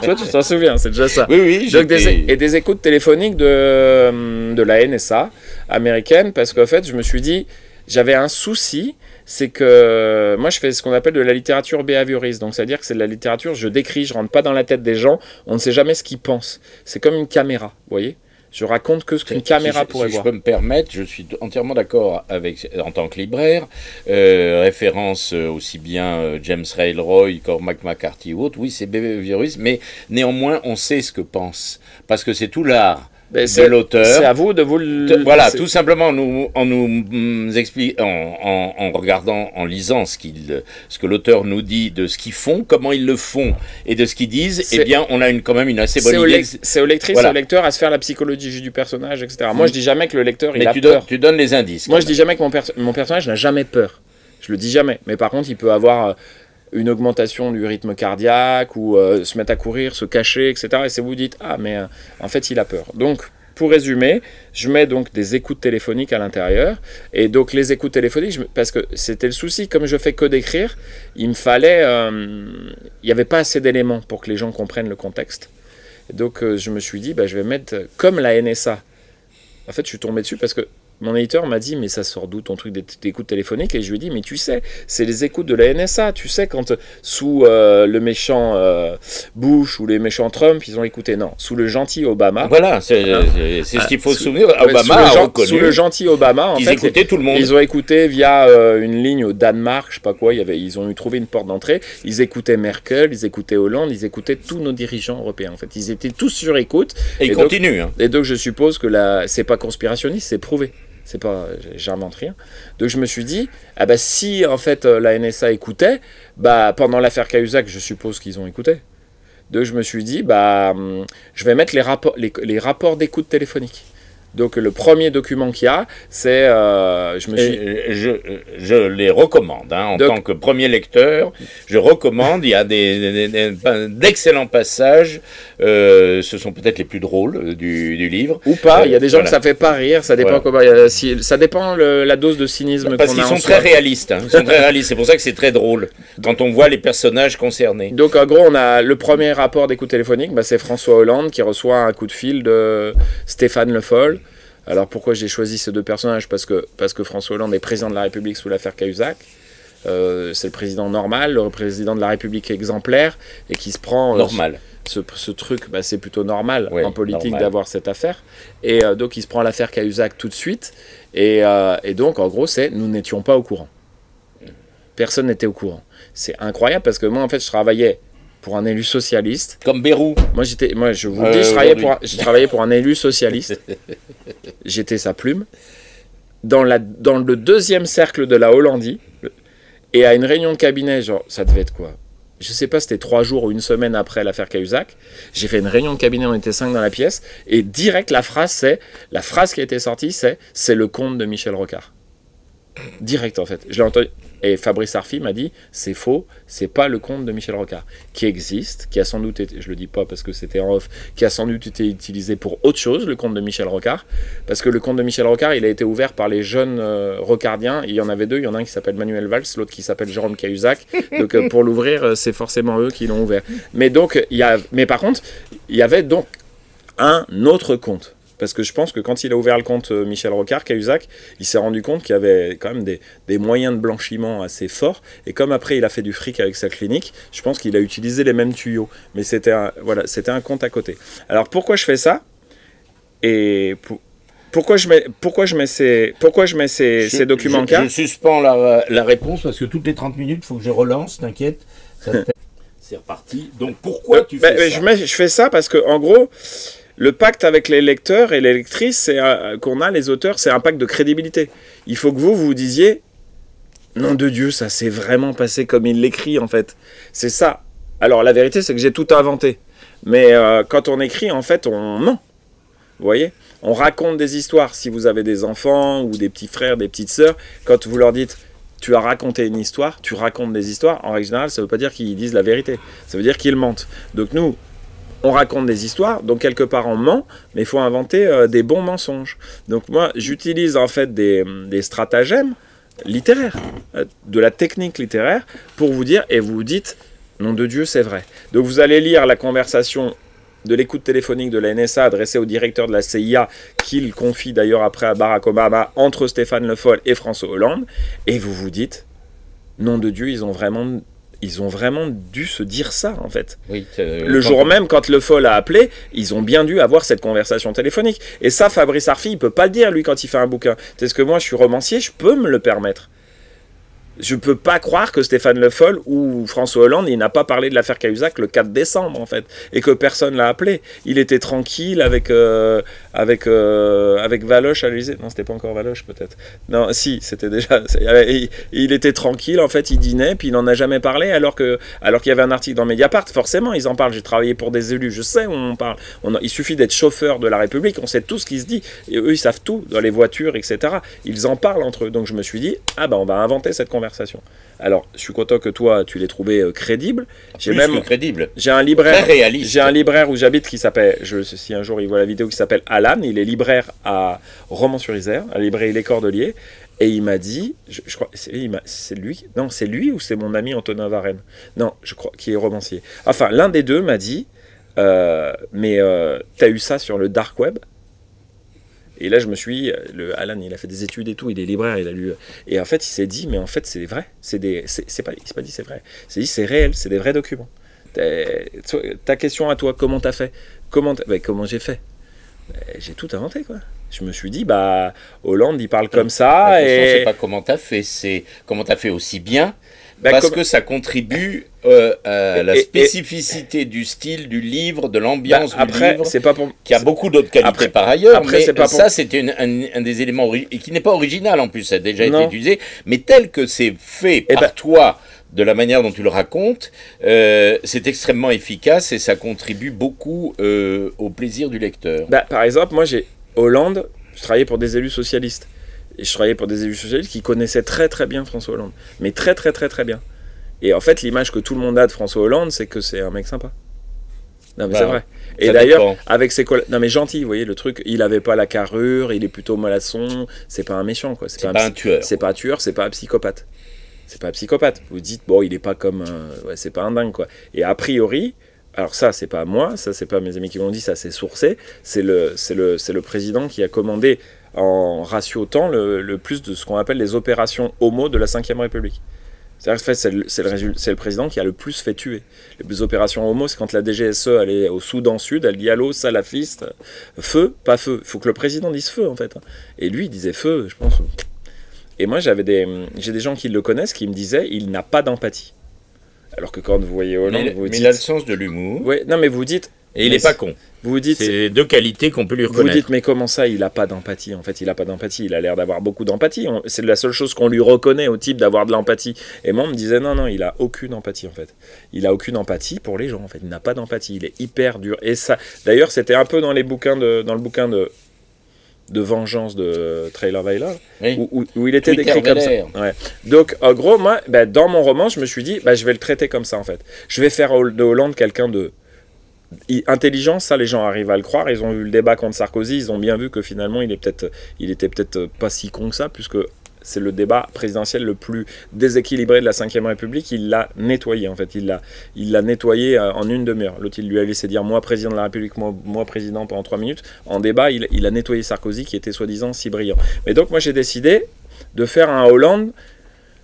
Toi, tu t'en souviens, c'est déjà ça. Oui. Donc, des écoutes téléphoniques de la NSA américaine, parce qu'en fait, je me suis dit, j'avais un souci. C'est que moi je fais ce qu'on appelle de la littérature behavioriste, donc c'est-à-dire que c'est de la littérature, je décris, je rentre pas dans la tête des gens, on ne sait jamais ce qu'ils pensent. C'est comme une caméra, vous voyez. Je raconte que ce qu'une caméra pourrait voir. Si je peux me permettre, je suis entièrement d'accord avec, en tant que libraire, référence aussi bien James Ellroy, Cormac McCarthy ou autre, oui c'est behavioriste, mais néanmoins on sait ce que pense, parce que c'est tout l'art de l'auteur. C'est à vous de vous le... Voilà, tout simplement en nous expliquant, en regardant, en lisant ce que l'auteur nous dit de ce qu'ils font, comment ils le font et de ce qu'ils disent, eh bien on a quand même une assez bonne idée. C'est aux lectrices, au lecteur à se faire la psychologie du personnage, etc. Moi je dis jamais que le lecteur il a peur. Tu donnes les indices. Moi je dis jamais que mon personnage n'a jamais peur. Je le dis jamais. Mais par contre il peut avoir une augmentation du rythme cardiaque ou se mettre à courir, se cacher, etc. Et c'est vous dites, ah mais en fait il a peur. Donc pour résumer, je mets donc des écoutes téléphoniques à l'intérieur. Et donc les écoutes téléphoniques, parce que c'était le souci, comme je fais que d'écrire, il me fallait... il n'y avait pas assez d'éléments pour que les gens comprennent le contexte. Et donc je me suis dit, je vais mettre comme la NSA. En fait, je suis tombé dessus parce que mon éditeur m'a dit, mais ça sort d'où ton truc d'écoute téléphonique? Et je lui ai dit, mais tu sais, c'est les écoutes de la NSA. Tu sais, quand sous le méchant Bush ou les méchants Trump, ils ont écouté. Non, sous le gentil Obama. Voilà, c'est ce qu'il faut se souvenir. Obama a reconnu. Sous le gentil Obama, en fait, ils écoutaient tout le monde. Ils ont écouté via une ligne au Danemark, je sais pas quoi. Ils ont trouvé une porte d'entrée. Ils écoutaient Merkel, ils écoutaient Hollande, ils écoutaient tous nos dirigeants européens. En fait, ils étaient tous sur écoute. Et ils continuent. Et donc, je suppose que c'est pas conspirationniste, c'est prouvé. C'est pas, j'invente rien. Donc je me suis dit, si en fait la NSA écoutait, pendant l'affaire Cahuzac, je suppose qu'ils ont écouté. Donc je me suis dit, je vais mettre les rapports d'écoute téléphonique. Donc le premier document qu'il y a, c'est... Je les recommande, en tant que premier lecteur, je recommande, il y a d'excellents passages, ce sont peut-être les plus drôles du livre. Ou pas, il y a des gens que ça fait pas rire, ça dépend ça dépend la dose de cynisme qu'on a. Parce qu'ils sont très réalistes, ils sont très réalistes, c'est pour ça que c'est très drôle, quand on voit les personnages concernés. Donc en gros, on a le premier rapport d'écoute téléphonique, c'est François Hollande qui reçoit un coup de fil de Stéphane Le Foll. Alors pourquoi j'ai choisi ces deux personnages? Parce que François Hollande est président de la République sous l'affaire Cahuzac. C'est le président normal, le président de la République exemplaire, et qui se prend... normal. Ce truc, c'est plutôt normal en politique d'avoir cette affaire. Et donc il se prend l'affaire Cahuzac tout de suite. Et donc en gros, nous n'étions pas au courant. Personne n'était au courant. C'est incroyable parce que moi en fait je travaillais pour un élu socialiste. Comme Bérou. Moi, je vous le dis, je travaillais pour un élu socialiste. J'étais sa plume. Dans le deuxième cercle de la Hollandie, et à une réunion de cabinet, genre, ça devait être quoi? Je sais pas, c'était 3 jours ou une semaine après l'affaire Cahuzac. J'ai fait une réunion de cabinet, on était 5 dans la pièce, et direct, la phrase qui a été sortie, c'est le conte de Michel Rocard. Direct, en fait. Je l'ai entendu. Et Fabrice Arfi m'a dit, c'est faux, c'est pas le conte de Michel Rocard, qui existe, qui a sans doute été, je le dis pas parce que c'était en off, qui a sans doute été utilisé pour autre chose, le conte de Michel Rocard, parce que le conte de Michel Rocard, il a été ouvert par les jeunes rocardiens, il y en avait deux, il y en a un qui s'appelle Manuel Valls, l'autre qui s'appelle Jérôme Cahuzac, donc pour l'ouvrir, c'est forcément eux qui l'ont ouvert. Mais donc, mais par contre, il y avait donc un autre conte. Parce que je pense que quand il a ouvert le compte Michel Rocard, Cahuzac, il s'est rendu compte qu'il y avait quand même des moyens de blanchiment assez forts. Et comme après, il a fait du fric avec sa clinique, je pense qu'il a utilisé les mêmes tuyaux. Mais c'était un compte à côté. Alors pourquoi je fais ça? Et pourquoi je mets ces documents en cas? Je suspends la réponse parce que toutes les 30 minutes, il faut que je relance, t'inquiète. C'est reparti. Donc pourquoi tu fais ça? Je fais ça parce que, en gros, le pacte avec les lecteurs et les lectrices qu'on a, les auteurs, c'est un pacte de crédibilité. Il faut que vous disiez, nom de Dieu, ça s'est vraiment passé comme il l'écrit, en fait. C'est ça. Alors, la vérité, c'est que j'ai tout inventé. Mais quand on écrit, en fait, on ment. Vous voyez? On raconte des histoires. Si vous avez des enfants ou des petits frères, des petites sœurs, quand vous leur dites, tu as raconté une histoire, tu racontes des histoires, en règle générale, ça ne veut pas dire qu'ils disent la vérité. Ça veut dire qu'ils mentent. Donc nous, on raconte des histoires, donc quelque part on ment, mais il faut inventer des bons mensonges. Donc moi, j'utilise en fait des stratagèmes littéraires, de la technique littéraire, pour vous dire, et vous dites, nom de Dieu, c'est vrai. Donc vous allez lire la conversation de l'écoute téléphonique de la NSA adressée au directeur de la CIA, qu'il confie d'ailleurs après à Barack Obama, entre Stéphane Le Foll et François Hollande, et vous vous dites, nom de Dieu, ils ont vraiment dû se dire ça, en fait. Oui, le jour même, quand Le Foll a appelé, ils ont bien dû avoir cette conversation téléphonique. Et ça, Fabrice Arfi, il peut pas le dire, lui, quand il fait un bouquin. C'est ce que moi, je suis romancier, je peux me le permettre. Je peux pas croire que Stéphane Le Foll ou François Hollande, il n'a pas parlé de l'affaire Cahuzac le 4 décembre, en fait, et que personne l'a appelé. Il était tranquille avec Valoche à l'Élysée. Non, c'était pas encore Valoche, peut-être. Non, si, c'était déjà... Il était tranquille, en fait, il dînait, puis il n'en a jamais parlé, alors qu'il y avait un article dans Mediapart. Forcément, ils en parlent. J'ai travaillé pour des élus, je sais où on parle. Il suffit d'être chauffeur de la République, on sait tout ce qui se dit. Et eux, ils savent tout, dans les voitures, etc. Ils en parlent entre eux. Donc je me suis dit, on va inventer cette conversation. Alors, je suis content que toi, tu l'aies trouvé crédible. Crédible. J'ai un libraire, très réaliste. J'ai un libraire où j'habite qui s'appelle, si un jour il voit la vidéo, qui s'appelle Alan. Il est libraire à Romans-sur-Isère, à la librairie Les Cordeliers. Et il m'a dit, je crois, c'est lui. Non, c'est lui ou c'est mon ami Antonin Varenne? Non, je crois, qui est romancier. Enfin, l'un des deux m'a dit, mais t'as eu ça sur le dark web? Et là, je me suis... Alan, il a fait des études et tout, il est libraire, il a lu... Et en fait, il s'est dit, mais en fait, c'est vrai. Il s'est pas dit c'est vrai. Il s'est dit, c'est réel, c'est des vrais documents. Ta question à toi, comment t'as fait? Comment j'ai fait? J'ai tout inventé, quoi. Je me suis dit, Hollande, il parle comme ça. La question, c'est pas comment t'as fait, c'est comment t'as fait aussi bien. Parce que ça contribue à la spécificité du style du livre, de l'ambiance du livre, qui a beaucoup d'autres qualités par ailleurs, mais ça c'était un des éléments qui n'est pas original en plus, ça a déjà été utilisé, mais tel que c'est fait par toi, de la manière dont tu le racontes, c'est extrêmement efficace et ça contribue beaucoup au plaisir du lecteur. Par exemple, moi Hollande, je travaillais pour des élus socialistes. Et je travaillais pour des élus socialistes qui connaissaient très très bien François Hollande. Mais très très très très bien. Et en fait, l'image que tout le monde a de François Hollande, c'est que c'est un mec sympa. Non mais c'est vrai. Et d'ailleurs, avec ses collègues... Non mais gentil, vous voyez, le truc, il avait pas la carrure, il est plutôt mollasson, c'est pas un méchant, quoi. C'est pas un tueur. C'est pas un tueur, c'est pas un psychopathe. C'est pas un psychopathe. Vous dites, bon, il est pas comme... c'est pas un dingue, quoi. Et a priori... Alors ça, c'est pas moi, ça c'est pas mes amis qui m'ont dit, ça c'est sourcé, c'est le président qui a commandé en ratio temps le plus de ce qu'on appelle les opérations homo de la 5e République. C'est-à-dire que c'est le président qui a le plus fait tuer. Les opérations homo, c'est quand la DGSE allait au Soudan Sud, elle dit allô, salafiste, feu, pas feu. Il faut que le président dise feu en fait. Et lui, il disait feu, je pense. Et moi, j'ai des gens qui le connaissent qui me disaient, il n'a pas d'empathie. Alors que quand vous voyez Hollande, vous dites... Mais il a le sens de l'humour. Oui, non mais vous dites... Et il n'est pas con. Vous dites... C'est deux qualités qu'on peut lui reconnaître. Vous dites, mais comment ça, il n'a pas d'empathie? En fait, il n'a pas d'empathie. Il a l'air d'avoir beaucoup d'empathie. C'est la seule chose qu'on lui reconnaît au type d'avoir de l'empathie. Et moi, on me disait, non, il n'a aucune empathie, en fait. Il n'a aucune empathie pour les gens, en fait. Il n'a pas d'empathie. Il est hyper dur. Et ça, d'ailleurs, c'était un peu dans le bouquin de de vengeance de Trailer Weiler, Oui. où il était Twitter décrit comme ça. vénère. Ouais. Donc, en gros, moi, dans mon roman, je me suis dit, je vais le traiter comme ça, en fait. Je vais faire de Hollande quelqu'un de intelligent, ça, les gens arrivent à le croire. Ils ont vu le débat contre Sarkozy, ils ont bien vu que finalement, il était peut-être pas si con que ça, puisque c'est le débat présidentiel le plus déséquilibré de la Ve République. Il l'a nettoyé, en fait. Il l'a nettoyé en une demi-heure. L'autre, il lui a laissé dire « moi, président de la République, moi président » pendant 3 minutes. En débat, il a nettoyé Sarkozy, qui était soi-disant si brillant. Mais donc, moi, j'ai décidé de faire un Hollande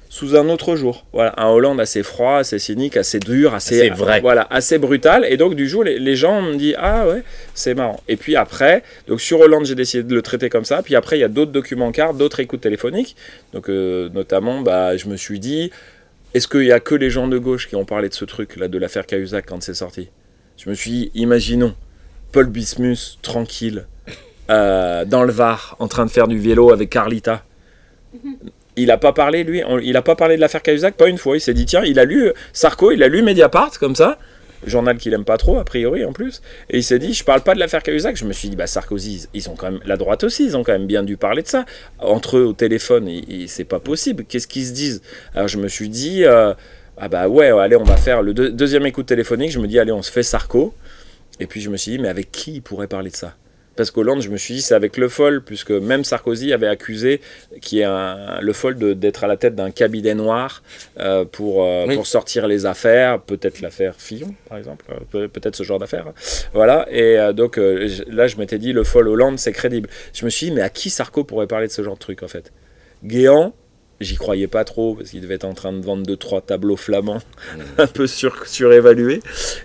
sous un autre jour. Voilà, un Hollande assez froid, assez cynique, assez dur, assez vrai. Voilà, assez brutal. Et donc, du jour, les gens me disent « ah ouais, c'est marrant ». Et puis après, donc sur Hollande, j'ai décidé de le traiter comme ça. Puis après, il y a d'autres documents cartes, d'autres écoutes téléphoniques. Donc, notamment, je me suis dit, est-ce qu'il n'y a que les gens de gauche qui ont parlé de ce truc-là, de l'affaire Cahuzac, quand c'est sorti? Je me suis dit, imaginons, Paul Bismuth, tranquille, dans le Var, en train de faire du vélo avec Carlita. Il n'a pas parlé, lui, il n'a pas parlé de l'affaire Cahuzac, pas une fois. Il s'est dit, tiens, il a lu Sarko, il a lu Mediapart, comme ça, journal qu'il n'aime pas trop, a priori, en plus. Et il s'est dit, je parle pas de l'affaire Cahuzac. Je me suis dit, Sarkozy, ils ont quand même, la droite aussi, ils ont quand même bien dû parler de ça. Entre eux, au téléphone, c'est pas possible. Qu'est-ce qu'ils se disent? Alors je me suis dit, ouais, allez, on va faire le deuxième écoute téléphonique. Je me dis, allez, on se fait Sarko. Et puis je me suis dit, mais avec qui il pourrait parler de ça? Parce qu'Hollande, je me suis dit, c'est avec Le Foll, puisque même Sarkozy avait accusé Le Foll d'être à la tête d'un cabinet noir pour sortir les affaires, peut-être l'affaire Fillon, par exemple, peut-être ce genre d'affaires. Voilà, et donc là, je m'étais dit, Le Foll Hollande, c'est crédible. Je me suis dit, mais à qui Sarko pourrait parler de ce genre de truc, en fait? Guéant, j'y croyais pas trop, parce qu'il devait être en train de vendre 2-3 tableaux flamands, un peu surévalués.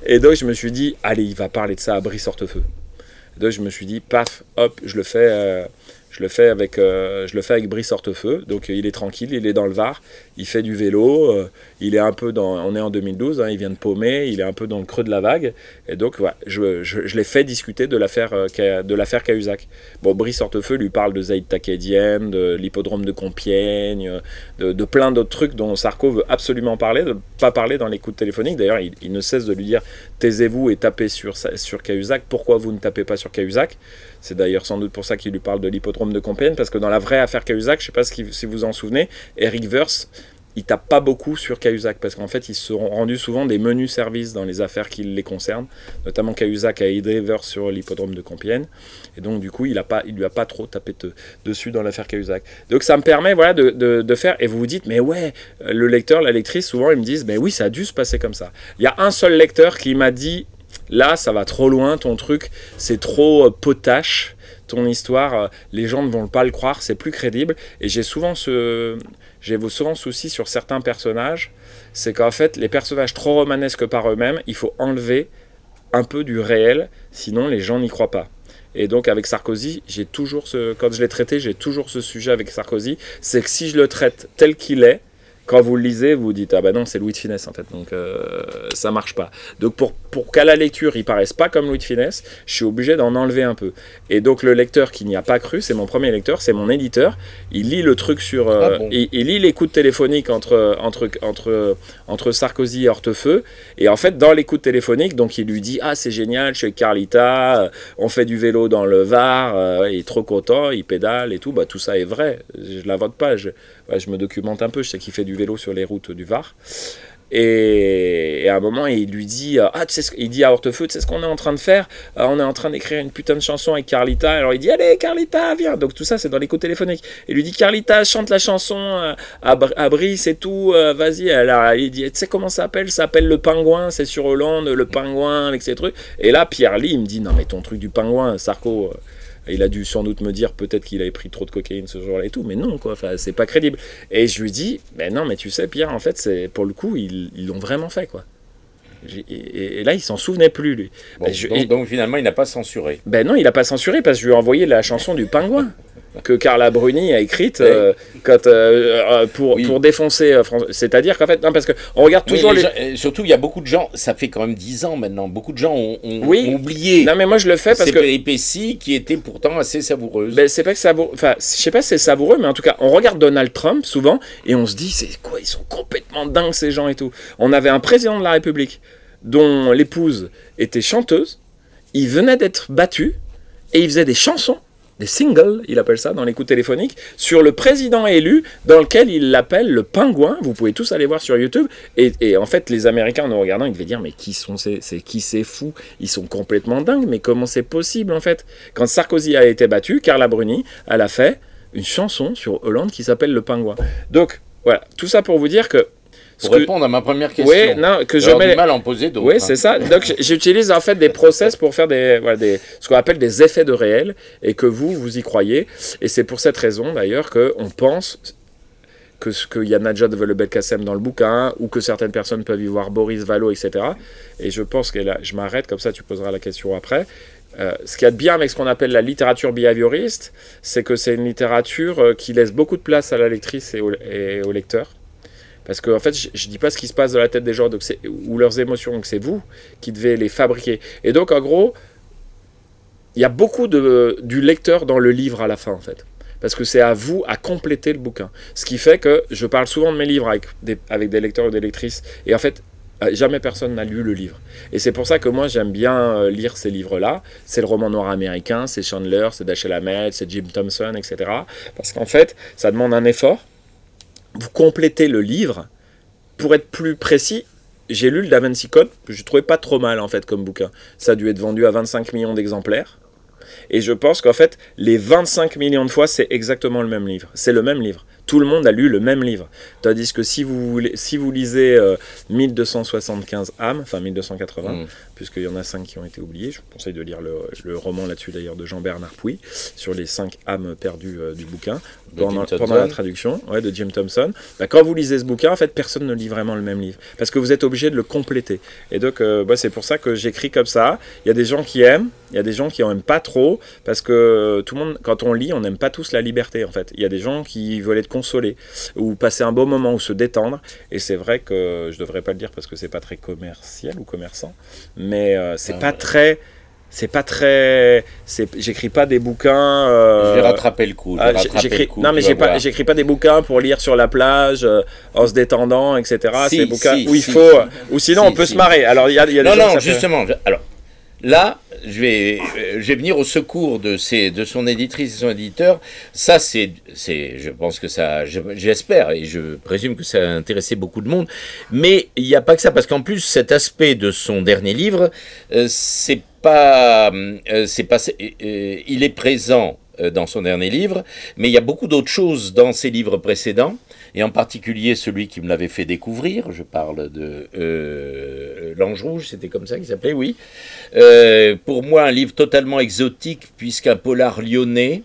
Et donc, je me suis dit, allez, il va parler de ça à Brice Hortefeux. Donc je me suis dit, paf, hop, je le fais avec Brice Hortefeux. Donc il est tranquille, il est dans le Var, il fait du vélo, il est un peu on est en 2012, il vient de paumer, il est un peu dans le creux de la vague. Et donc je l'ai fait discuter de l'affaire Cahuzac. Bon, Brice Hortefeux lui parle de Zaïd Takedienne, de l'hippodrome de Compiègne, de plein d'autres trucs dont Sarko veut absolument parler, de ne pas parler dans l'écoute téléphonique. D'ailleurs, il ne cesse de lui dire, taisez-vous et tapez sur Cahuzac. Pourquoi vous ne tapez pas sur Cahuzac? C'est d'ailleurs sans doute pour ça qu'il lui parle de l'hippodrome de Compiègne, parce que dans la vraie affaire Cahuzac, je ne sais pas si vous en souvenez, Eric Woerth, il tape pas beaucoup sur Cahuzac, parce qu'en fait, ils se sont rendus souvent des menus services dans les affaires qui les concernent, notamment Cahuzac a aidé Woerth sur l'hippodrome de Compiègne, et donc du coup, il lui a pas trop tapé dessus dans l'affaire Cahuzac. Donc ça me permet de faire, et vous vous dites, mais ouais, le lecteur, la lectrice, souvent ils me disent, mais oui, ça a dû se passer comme ça. Il y a un seul lecteur qui m'a dit, là, ça va trop loin, ton truc, c'est trop potache, ton histoire, les gens ne vont pas le croire, c'est plus crédible. Et j'ai souvent souci sur certains personnages, c'est qu'en fait, les personnages trop romanesques par eux-mêmes, il faut enlever un peu du réel, sinon les gens n'y croient pas. Et donc avec Sarkozy, quand je l'ai traité, j'ai toujours ce sujet avec Sarkozy, c'est que si je le traite tel qu'il est, quand vous le lisez, vous vous dites, ah bah non, c'est Louis de Funès en fait, donc ça marche pas. Donc pour qu'à la lecture, il paraisse pas comme Louis de Funès, je suis obligé d'en enlever un peu. Et donc le lecteur qui n'y a pas cru, c'est mon premier lecteur, c'est mon éditeur, il lit le truc sur... il lit l'écoute téléphonique entre Sarkozy et Hortefeux, et en fait, dans l'écoute téléphonique, donc il lui dit, ah c'est génial, je suis avec Carlita, on fait du vélo dans le Var, il est trop content, il pédale et tout, bah tout ça est vrai, je l'invente pas, je me documente un peu, je sais qu'il fait du vélo sur les routes du Var. Et à un moment, il lui dit, il dit à Hortefeux, tu sais ce qu'on est en train de faire? On est en train d'écrire une putain de chanson avec Carlita. Alors il dit, allez Carlita, viens. Donc tout ça, c'est dans l'écoute téléphonique. Il lui dit, Carlita, chante la chanson à Brice et tout, vas-y. Alors il dit, tu sais comment ça s'appelle? Ça s'appelle Le Pingouin, c'est sur Hollande, Le Pingouin, avec ses trucs. Et là, Pierre Lee, il me dit, non mais ton truc du pingouin, Sarko... Il a dû sans doute me dire peut-être qu'il avait pris trop de cocaïne ce jour-là et tout, mais non, quoi, enfin, c'est pas crédible. Et je lui dis, mais non, mais tu sais, Pierre, en fait, pour le coup, ils l'ont vraiment fait, quoi. Et là, il s'en souvenait plus, lui. Bon, donc finalement, il n'a pas censuré. Ben non, il n'a pas censuré parce que je lui ai envoyé la chanson du Pingouin que Carla Bruni a écrite pour défoncer c'est-à-dire qu'en fait, non, parce qu'on regarde toujours surtout, il y a beaucoup de gens, ça fait quand même 10 ans maintenant, beaucoup de gens ont oublié. Non, mais moi, je le fais parce que... Ces péripéties qui étaient pourtant assez savoureuses. Ben, c'est pas que savoureux... Enfin, je sais pas si c'est savoureux, mais en tout cas, on regarde Donald Trump, souvent, et on se dit, c'est quoi, ils sont complètement dingues, ces gens et tout. On avait un président de la République dont l'épouse était chanteuse, il venait d'être battu, et il faisait des chansons singles, il appelle ça, dans l'écoute téléphonique, sur le président élu, dans lequel il l'appelle le pingouin. Vous pouvez tous aller voir sur YouTube. Et en fait, les Américains, en nous regardant, ils devaient dire, mais qui sont ces fous? Ils sont complètement dingues, mais comment c'est possible, en fait? Quand Sarkozy a été battu, Carla Bruni, elle a fait une chanson sur Hollande qui s'appelle le pingouin. Donc, voilà, tout ça pour vous dire que... Pour répondre à ma première question. Oui, non, que je mets... du mal à en poser d'autres. Oui, c'est ça. Donc, j'utilise en fait des process pour faire ce qu'on appelle des effets de réel et que vous y croyez. Et c'est pour cette raison, d'ailleurs, qu'on pense qu'il y a Najat Vallaud-Belkacem dans le bouquin ou que certaines personnes peuvent y voir Boris Vallaud, etc. Et je pense que là, je m'arrête, comme ça tu poseras la question après. Ce qu'il y a de bien avec ce qu'on appelle la littérature behavioriste, c'est que c'est une littérature qui laisse beaucoup de place à la lectrice et au lecteur. Parce qu'en fait, je ne dis pas ce qui se passe dans la tête des gens ou leurs émotions, donc c'est vous qui devez les fabriquer. Et donc, en gros, il y a beaucoup du lecteur dans le livre à la fin, en fait. Parce que c'est à vous à compléter le bouquin. Ce qui fait que je parle souvent de mes livres avec des lecteurs ou des lectrices. Et en fait, jamais personne n'a lu le livre. Et c'est pour ça que moi, j'aime bien lire ces livres-là. C'est le roman noir américain, c'est Chandler, c'est Dashiell Hammett, c'est Jim Thompson, etc. Parce qu'en fait, ça demande un effort. Vous complétez le livre. Pour être plus précis, j'ai lu le Da Vinci Code, que je ne trouvais pas trop mal en fait comme bouquin. Ça a dû être vendu à 25 millions d'exemplaires. Et je pense qu'en fait, les 25 millions de fois, c'est exactement le même livre. C'est le même livre. Tout le monde a lu le même livre. Tandis que si vous lisez 1275 âmes, enfin 1280, puisqu'il y en a 5 qui ont été oubliés, je vous conseille de lire le roman là-dessus d'ailleurs de Jean-Bernard Pouy, sur les 5 âmes perdues du bouquin, pendant la traduction de Jim Thompson. Quand vous lisez ce bouquin, en fait, personne ne lit vraiment le même livre, parce que vous êtes obligé de le compléter. Et donc, c'est pour ça que j'écris comme ça. Il y a des gens qui aiment, il y a des gens qui n'aiment pas trop, parce que tout le monde, quand on lit, on n'aime pas tous la liberté, en fait. Il y a des gens qui veulent être consoler, ou passer un beau moment, ou se détendre, et c'est vrai que, je devrais pas le dire parce que c'est pas très commercial ou commerçant, mais j'écris pas des bouquins. Je vais rattraper le coup. J'écris pas des bouquins pour lire sur la plage en se détendant, etc. C'est des bouquins où il faut, ou sinon on peut se marrer. Alors il y a des gens justement. Alors là, je vais venir au secours de son éditrice et son éditeur. Ça, je pense que ça, j'espère et je présume que ça a intéressé beaucoup de monde. Mais il n'y a pas que ça, parce qu'en plus, cet aspect de son dernier livre, il est présent dans son dernier livre, mais il y a beaucoup d'autres choses dans ses livres précédents, et en particulier celui qui me l'avait fait découvrir. Je parle de L'Ange Rouge, c'était comme ça qu'il s'appelait, oui. Pour moi, un livre totalement exotique, puisqu'un polar lyonnais,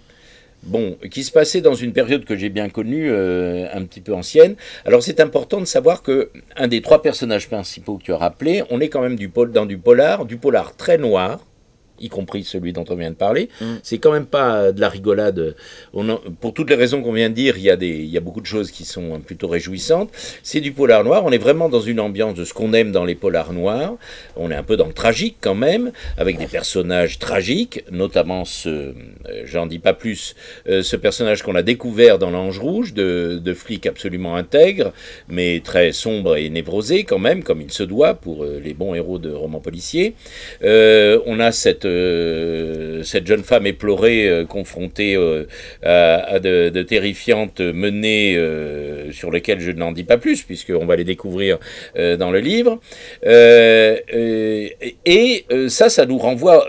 qui se passait dans une période que j'ai bien connue, un petit peu ancienne. Alors c'est important de savoir que un des 3 personnages principaux que tu as rappelé, on est quand même dans du polar très noir, y compris celui dont on vient de parler. C'est quand même pas de la rigolade. Pour toutes les raisons qu'on vient de dire, il y a beaucoup de choses qui sont plutôt réjouissantes. C'est du polar noir. On est vraiment dans une ambiance de ce qu'on aime dans les polars noirs. On est un peu dans le tragique quand même, avec des personnages tragiques, notamment j'en dis pas plus, ce personnage qu'on a découvert dans L'Ange Rouge, de flic absolument intègre, mais très sombre et névrosé quand même, comme il se doit pour les bons héros de romans policiers. On a cette jeune femme éplorée, confrontée à de terrifiantes menées sur lesquelles je n'en dis pas plus, puisqu'on va les découvrir dans le livre. Ça nous renvoie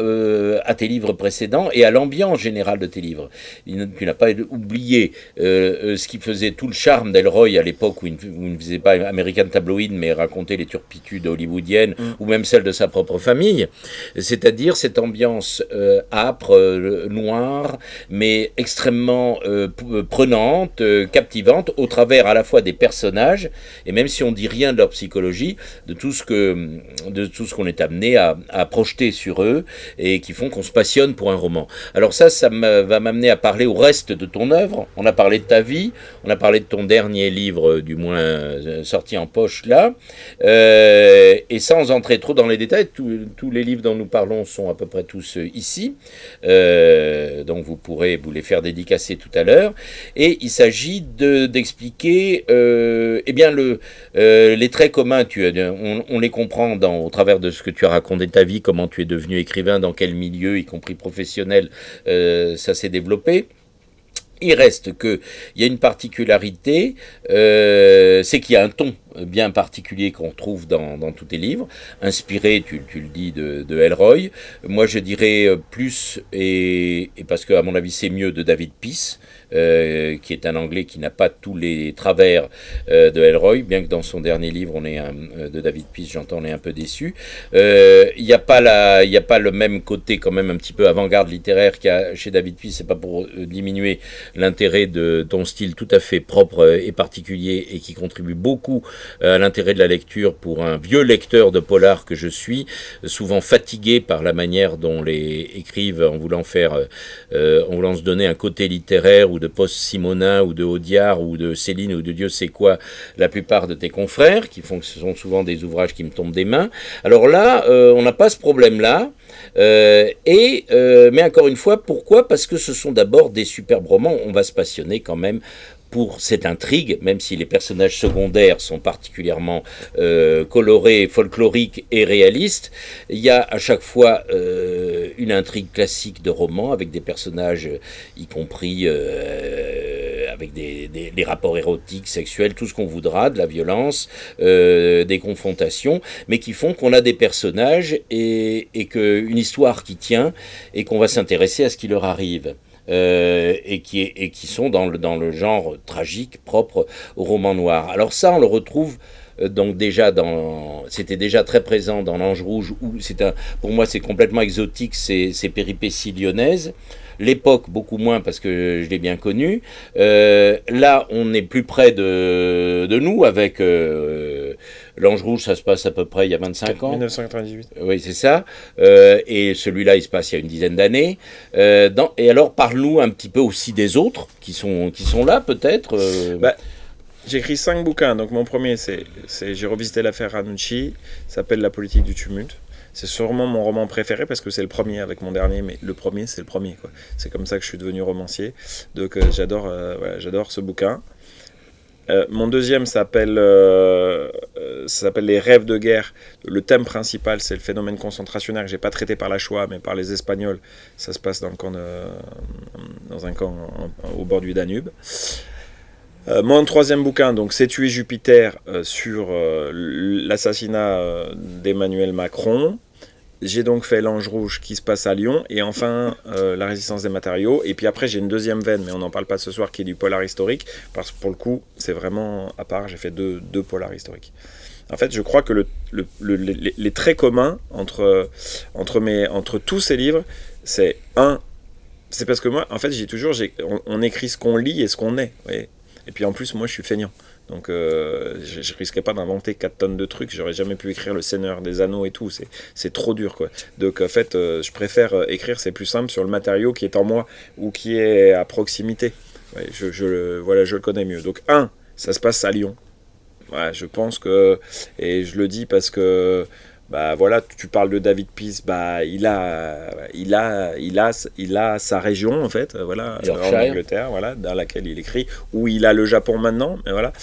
à tes livres précédents et à l'ambiance générale de tes livres. Tu n'as pas oublié ce qui faisait tout le charme d'Elroy à l'époque où il ne faisait pas American Tabloid, mais racontait les turpitudes hollywoodiennes, ou même celles de sa propre famille, c'est-à-dire cette ambiance âpre, noire, mais extrêmement prenante, captivante, au travers à la fois des personnages, et même si on dit rien de leur psychologie, de tout ce qu'on est amené à projeter sur eux, et qui font qu'on se passionne pour un roman. Alors ça va m'amener à parler au reste de ton œuvre. On a parlé de ta vie, on a parlé de ton dernier livre, du moins sorti en poche là, et sans entrer trop dans les détails, tous les livres dont nous parlons sont à peu près près tous ici. Donc vous pourrez vous les faire dédicacer tout à l'heure. Et il s'agit d'expliquer eh bien les traits communs. On les comprend au travers de ce que tu as raconté de ta vie, comment tu es devenu écrivain, dans quel milieu, y compris professionnel, ça s'est développé. Il reste qu'il y a une particularité, c'est qu'il y a un ton bien particulier qu'on retrouve dans tous tes livres, inspiré, tu le dis, de Ellroy. Moi, je dirais plus, et parce qu'à mon avis, c'est mieux, de David Peace, qui est un Anglais qui n'a pas tous les travers de Ellroy, bien que dans son dernier livre, de David Peace, j'entends, on est un peu déçu. Il n'y a pas le même côté quand même un petit peu avant-garde littéraire qu'il y a chez David Peace. C'est pas pour diminuer l'intérêt de ton style tout à fait propre et particulier et qui contribue beaucoup à l'intérêt de la lecture pour un vieux lecteur de polar que je suis, souvent fatigué par la manière dont les écrivent en voulant se donner un côté littéraire ou de post-Simonin ou de Audiard ou de Céline ou de Dieu sait quoi, la plupart de tes confrères, qui font que ce sont souvent des ouvrages qui me tombent des mains. Alors là, on n'a pas ce problème-là. Mais encore une fois, pourquoi? Parce que ce sont d'abord des superbes romans. On va se passionner quand même pour cette intrigue, même si les personnages secondaires sont particulièrement colorés, folkloriques et réalistes. Il y a à chaque fois une intrigue classique de roman avec des personnages, y compris avec des rapports érotiques, sexuels, tout ce qu'on voudra, de la violence, des confrontations, mais qui font qu'on a des personnages et qu'une histoire qui tient et qu'on va s'intéresser à ce qui leur arrive. Et qui sont dans le genre tragique propre au roman noir. Alors ça, on le retrouve donc c'était déjà très présent dans l'Ange Rouge, où pour moi c'est complètement exotique, ces péripéties lyonnaises. L'époque, beaucoup moins, parce que je l'ai bien connue. Là, on est plus près de nous, avec l'Ange Rouge, ça se passe à peu près il y a 25 ans. 1998. Oui, c'est ça. Et celui-là, il se passe il y a une dizaine d'années. Et alors, parle-nous un petit peu aussi des autres, qui sont là, peut-être. J'ai écrit 5 bouquins. Donc, mon premier, j'ai revisité l'affaire Ranucci, s'appelle La politique du tumulte. C'est sûrement mon roman préféré parce que c'est le premier avec mon dernier, mais le premier, c'est le premier, quoi. C'est comme ça que je suis devenu romancier. Donc j'adore ce bouquin. Mon deuxième s'appelle Les rêves de guerre. Le thème principal, c'est le phénomène concentrationnaire que j'ai pas traité par la Shoah, mais par les Espagnols. Ça se passe dans un camp au bord du Danube. Mon troisième bouquin, donc, C'est tuer Jupiter, sur l'assassinat d'Emmanuel Macron. J'ai donc fait L'Ange Rouge qui se passe à Lyon, et enfin La résistance des matériaux. Et puis après, j'ai une deuxième veine, mais on n'en parle pas ce soir, qui est du polar historique, parce que pour le coup, c'est vraiment à part. J'ai fait deux polars historiques. En fait, je crois que les traits communs entre tous ces livres, c'est parce que moi, en fait, on écrit ce qu'on lit et ce qu'on est, vous voyez. Et puis en plus, moi, je suis feignant. Donc, je risquais pas d'inventer 4 tonnes de trucs. J'aurais jamais pu écrire Le Seigneur des Anneaux et tout. C'est trop dur, quoi. Donc, en fait, je préfère écrire, c'est plus simple, sur le matériau qui est en moi ou qui est à proximité. Ouais, je le connais mieux. Donc, ça se passe à Lyon. Ouais, je pense que... Et je le dis parce que... Bah voilà, tu parles de David Peace, bah il a sa région en fait, voilà, en Angleterre, voilà, dans laquelle il écrit, où il a le Japon maintenant, mais voilà,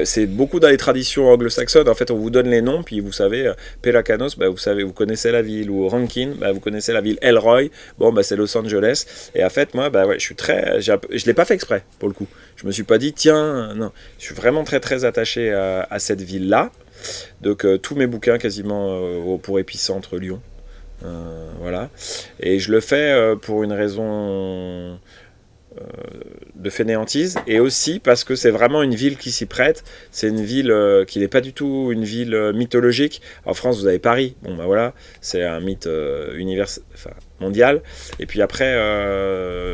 c'est beaucoup dans les traditions anglo-saxonnes. En fait, on vous donne les noms, puis vous savez, Pelecanos, bah vous connaissez la ville, ou Rankin, bah vous connaissez la ville, Elroy, bon bah c'est Los Angeles. Et en fait, moi, bah ouais, je l'ai pas fait exprès pour le coup. Je me suis pas dit tiens, non, je suis vraiment très très attaché à cette ville là. Donc tous mes bouquins quasiment pour Épicentre Lyon, voilà. Et je le fais pour une raison de fainéantise, et aussi parce que c'est vraiment une ville qui s'y prête. C'est une ville qui n'est pas du tout une ville mythologique. En France, vous avez Paris, bon bah voilà, c'est un mythe mondial. Et puis après,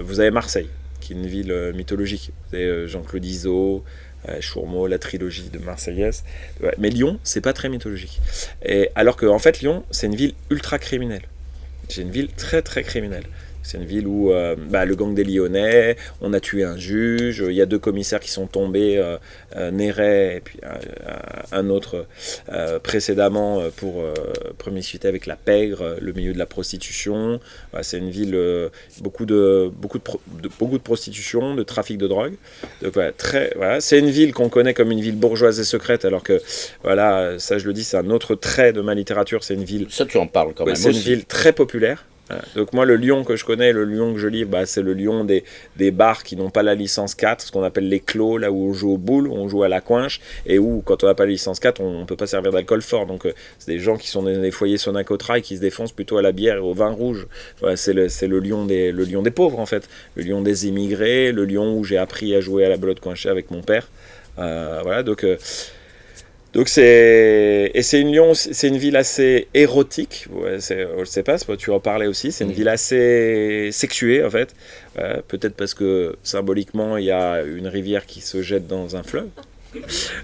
vous avez Marseille, qui est une ville mythologique. Vous avez Jean-Claude Izzo, Chourmeau, la trilogie de Marseillaise. Ouais, mais Lyon, c'est pas très mythologique. Et alors que en fait, Lyon, c'est une ville ultra criminelle. C'est une ville très très criminelle. C'est une ville où le gang des Lyonnais, on a tué un juge, il y a 2 commissaires qui sont tombés, Néret et puis un autre précédemment pour promiscuité avec la pègre, le milieu de la prostitution. C'est une ville beaucoup de prostitution, de trafic de drogue. Donc, c'est une ville qu'on connaît comme une ville bourgeoise et secrète, alors que ça je le dis, c'est un autre trait de ma littérature. C'est une ville. Ça tu en parles quand même. C'est une ville très populaire. Donc moi, le Lyon que je connais, le Lyon que je livre, c'est le Lyon des bars qui n'ont pas la licence 4, ce qu'on appelle les clos, là où on joue au boule, on joue à la coinche, et où, quand on n'a pas la licence 4, on ne peut pas servir d'alcool fort. Donc c'est des gens qui sont dans des foyers Sonacotra et qui se défoncent plutôt à la bière et au vin rouge. C'est le Lyon des pauvres, en fait. Le Lyon des immigrés, le Lyon où j'ai appris à jouer à la belote coinchée avec mon père. Donc c'est une ville assez érotique, je sais pas, tu en parlais aussi, c'est une ville assez sexuée en fait, peut-être parce que symboliquement il y a une rivière qui se jette dans un fleuve,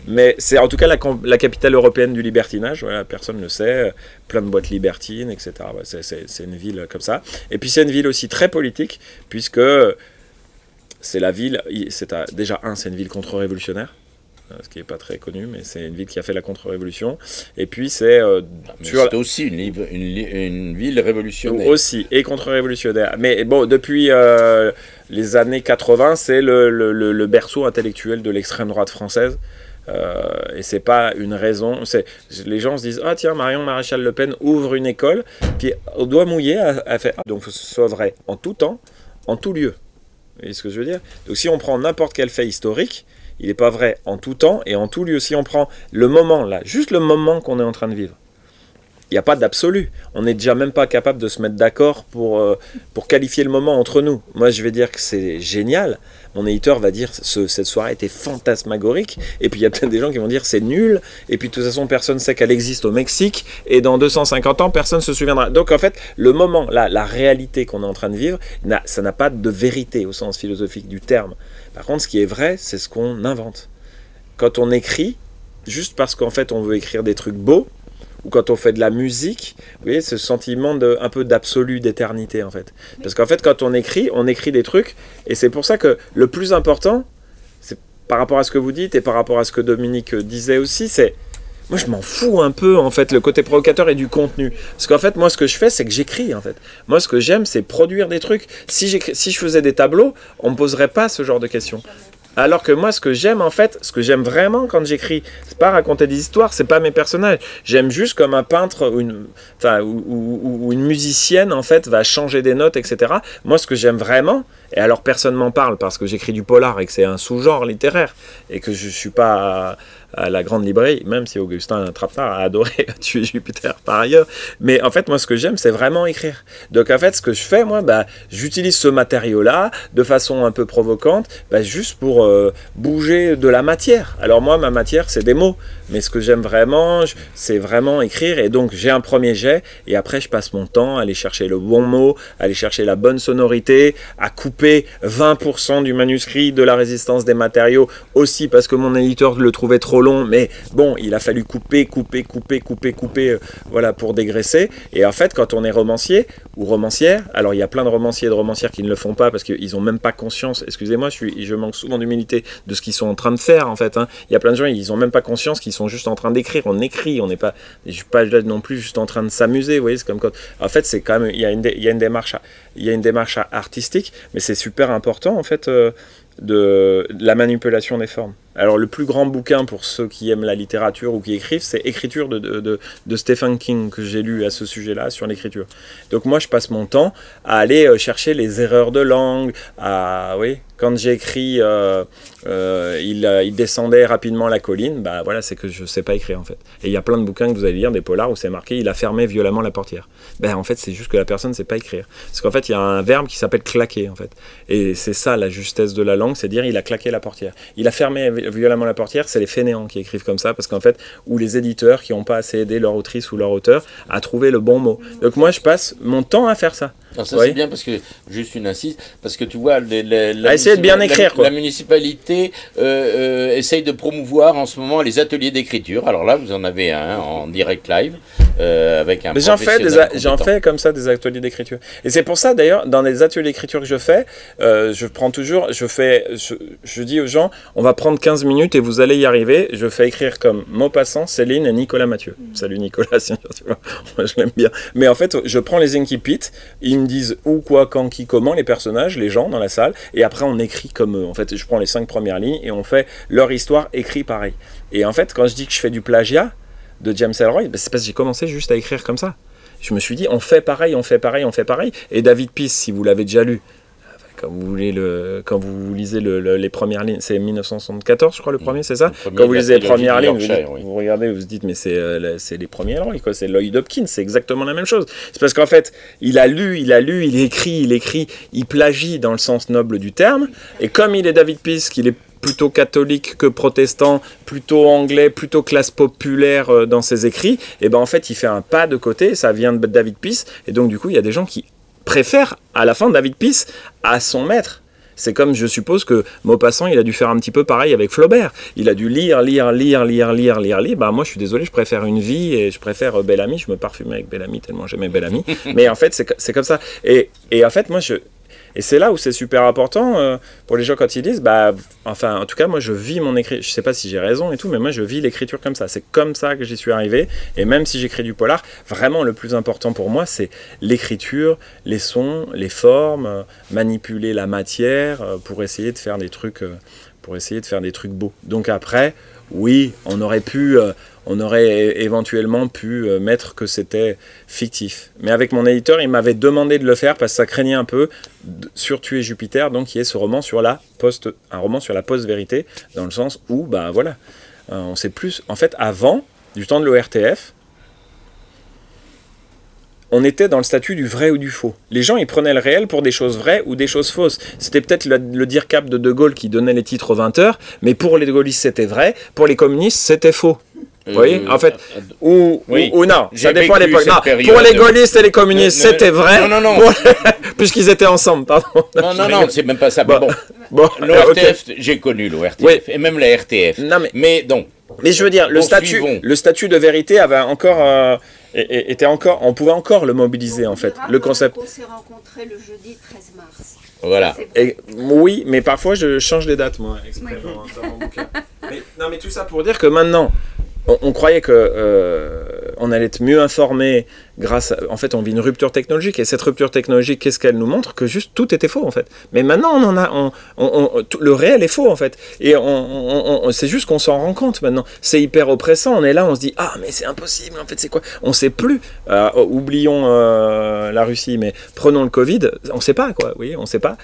mais c'est en tout cas la capitale européenne du libertinage, personne ne le sait, plein de boîtes libertines, etc. C'est une ville comme ça, et puis c'est une ville aussi très politique, puisque c'est la ville, c'est une ville contre-révolutionnaire, ce qui n'est pas très connu, mais c'est une ville qui a fait la contre-révolution. Et puis c'est... c'est aussi une ville révolutionnaire. Aussi, et contre-révolutionnaire. Mais bon, depuis les années 80, c'est le berceau intellectuel de l'extrême droite française. Et c'est pas une raison. Les gens se disent, ah tiens, Marion Maréchal Le Pen ouvre une école, puis au doigt mouillé, a fait... Donc ce soit vrai en tout temps, en tout lieu. Vous voyez ce que je veux dire? Donc si on prend n'importe quel fait historique, il n'est pas vrai en tout temps et en tout lieu. Si on prend le moment, là, juste le moment qu'on est en train de vivre, il n'y a pas d'absolu. On n'est déjà même pas capable de se mettre d'accord pour qualifier le moment entre nous. Moi, je vais dire que c'est génial. Mon éditeur va dire cette soirée était fantasmagorique. Et puis, il y a peut-être des gens qui vont dire c'est nul. Et puis, de toute façon, personne ne sait qu'elle existe au Mexique. Et dans 250 ans, personne ne se souviendra. Donc, en fait, le moment, la réalité qu'on est en train de vivre, ça n'a pas de vérité au sens philosophique du terme. Par contre, ce qui est vrai, c'est ce qu'on invente. Quand on écrit, juste parce qu'en fait, on veut écrire des trucs beaux, ou quand on fait de la musique, vous voyez, ce sentiment un peu d'absolu, d'éternité, en fait. Parce qu'en fait, quand on écrit des trucs, et c'est pour ça que le plus important, c'est par rapport à ce que vous dites, et par rapport à ce que Dominique disait aussi, c'est... Moi, je m'en fous un peu, en fait, le côté provocateur et du contenu. Parce qu'en fait, moi, ce que je fais, c'est que j'écris, en fait. Moi, ce que j'aime, c'est produire des trucs. Si je faisais des tableaux, on ne me poserait pas ce genre de questions. Alors que moi, ce que j'aime, en fait, ce que j'aime vraiment quand j'écris, c'est pas raconter des histoires, c'est pas mes personnages. J'aime juste comme un peintre ou une musicienne, en fait, va changer des notes, etc. Moi, ce que j'aime vraiment, et alors personne m'en parle parce que j'écris du polar et que c'est un sous-genre littéraire, et que je suis pas à la grande librairie, même si Augustin Trapenard a adoré tuer Jupiter par ailleurs. Mais en fait, moi, ce que j'aime, c'est vraiment écrire. Donc, en fait, ce que je fais, moi, j'utilise ce matériau-là de façon un peu provocante, juste pour bouger de la matière. Alors, moi, ma matière, c'est des mots. Mais ce que j'aime vraiment, c'est vraiment écrire. Et donc, j'ai un premier jet. Et après, je passe mon temps à aller chercher le bon mot, à aller chercher la bonne sonorité, à couper 20% du manuscrit, de la résistance des matériaux, aussi parce que mon éditeur le trouvait trop long. Mais bon, il a fallu couper, voilà, pour dégraisser. Et en fait, quand on est romancier ou romancière, alors il y a plein de romanciers et de romancières qui ne le font pas parce qu'ils n'ont même pas conscience, excusez-moi, je manque souvent d'humilité de ce qu'ils sont en train de faire, en fait. Il y a plein de gens, ils n'ont même pas conscience qu'ils sont juste en train d'écrire. On écrit, on n'est pas, je suis pas là non plus juste en train de s'amuser, vous voyez, c'est comme quand... En fait, c'est quand même, il y a une démarche artistique, mais c'est super important, en fait, de la manipulation des formes. Alors, le plus grand bouquin pour ceux qui aiment la littérature ou qui écrivent, c'est Écriture de Stephen King, que j'ai lu à ce sujet-là, sur l'écriture. Donc, moi, je passe mon temps à aller chercher les erreurs de langue, oui, quand j'écris il descendait rapidement la colline, voilà, c'est que je ne sais pas écrire, en fait. Et il y a plein de bouquins que vous allez lire, des polars, où c'est marqué « il a fermé violemment la portière ». En fait, c'est juste que la personne ne sait pas écrire. Parce qu'en fait, il y a un verbe qui s'appelle « claquer », en fait. Et c'est ça, la justesse de la langue, c'est dire « il a claqué la portière ». Il a fermé violemment la portière, c'est les fainéants qui écrivent comme ça, parce qu'en fait, ou les éditeurs qui n'ont pas assez aidé leur autrice ou leur auteur à trouver le bon mot. Donc moi, je passe mon temps à faire ça. Alors ça, c'est bien, parce que, juste une insiste, parce que tu vois, essayer de bien écrire, la municipalité essaye de promouvoir en ce moment les ateliers d'écriture. Alors là, vous en avez un en direct live. avec un Mais professionnel j'en fais comme ça des ateliers d'écriture. Et c'est pour ça d'ailleurs, dans les ateliers d'écriture que je fais, je dis aux gens, on va prendre 15 minutes et vous allez y arriver. Je fais écrire comme Maupassant, Céline et Nicolas Mathieu. Salut Nicolas, tu vois, moi je l'aime bien. Mais en fait, je prends les incipits, ils me disent où, quoi, quand, qui, comment, les personnages, les gens dans la salle, et après on écrit comme eux. En fait, je prends les 5 premières lignes et on fait leur histoire écrit pareil. Et en fait, quand je dis que je fais du plagiat de James Ellroy, ben c'est parce que j'ai commencé juste à écrire comme ça. Je me suis dit, on fait pareil, on fait pareil, on fait pareil. Et David Peace, si vous l'avez déjà lu, quand vous lisez les premières lignes, c'est 1974, je crois, le premier, c'est ça? Quand vous lisez les premières lignes, vous regardez, vous vous dites, mais c'est les premiers Ellroy, quoi. C'est Lloyd Hopkins, c'est exactement la même chose. C'est parce qu'en fait, il a lu, il écrit, il plagie dans le sens noble du terme. Et comme il est David Peace, qu'il est plutôt catholique que protestant, plutôt anglais, plutôt classe populaire dans ses écrits, et ben en fait il fait un pas de côté, ça vient de David Peace, et donc du coup il y a des gens qui préfèrent à la fin David Peace à son maître. C'est comme, je suppose que Maupassant, il a dû faire un petit peu pareil avec Flaubert. Il a dû lire. Bah moi, je suis désolé, je préfère Une vie et je préfère Bellamy. Je me parfumais avec Bellamy tellement j'aimais Bellamy. Mais en fait, c'est comme ça. Et en fait, moi, et c'est là où c'est super important pour les gens quand ils disent, enfin, en tout cas, moi, je vis mon écriture. Je sais pas si j'ai raison et tout, mais moi, je vis l'écriture comme ça. C'est comme ça que j'y suis arrivé. Et même si j'écris du polar, vraiment, le plus important pour moi, c'est l'écriture, les sons, les formes, manipuler la matière pour essayer de faire des trucs, beaux. Donc après, oui, on aurait éventuellement pu mettre que c'était fictif. Mais avec mon éditeur, il m'avait demandé de le faire parce que ça craignait un peu sur Tuer Jupiter, donc qui est ce roman sur un roman sur la post-vérité, dans le sens où, on sait plus. En fait, avant, du temps de l'ORTF, on était dans le statut du vrai ou du faux. Les gens, ils prenaient le réel pour des choses vraies ou des choses fausses. C'était peut-être le dire-cap de De Gaulle qui donnait les titres aux 20h, mais pour les gaullistes, c'était vrai, pour les communistes, c'était faux. Vous voyez, en fait, ou non, ça dépend à l'époque. Pour les gaullistes et les communistes, c'était vrai, puisqu'ils étaient ensemble, pardon. Non, c'est même pas ça. Bon, l'ORTF, j'ai connu l'ORTF, et même la RTF. Non, mais je veux dire, le statut de vérité avait encore... on pouvait encore le mobiliser, en fait. Le concept. On s'est rencontrés le jeudi 13 mars. Voilà. Oui, mais parfois je change les dates, moi, exprès, dans mon bouquin. Mais tout ça pour dire que maintenant, on croyait que on allait être mieux informé grâce à... En fait, on vit une rupture technologique, et cette rupture technologique, qu'est-ce qu'elle nous montre? Que juste tout était faux, en fait. Mais maintenant, le réel est faux, en fait. Et c'est juste qu'on s'en rend compte, maintenant. C'est hyper oppressant, on est là, on se dit, ah, mais c'est impossible, en fait, c'est quoi? On sait plus. Oublions la Russie, mais prenons le Covid, on sait pas, quoi. Vous voyez, on sait pas,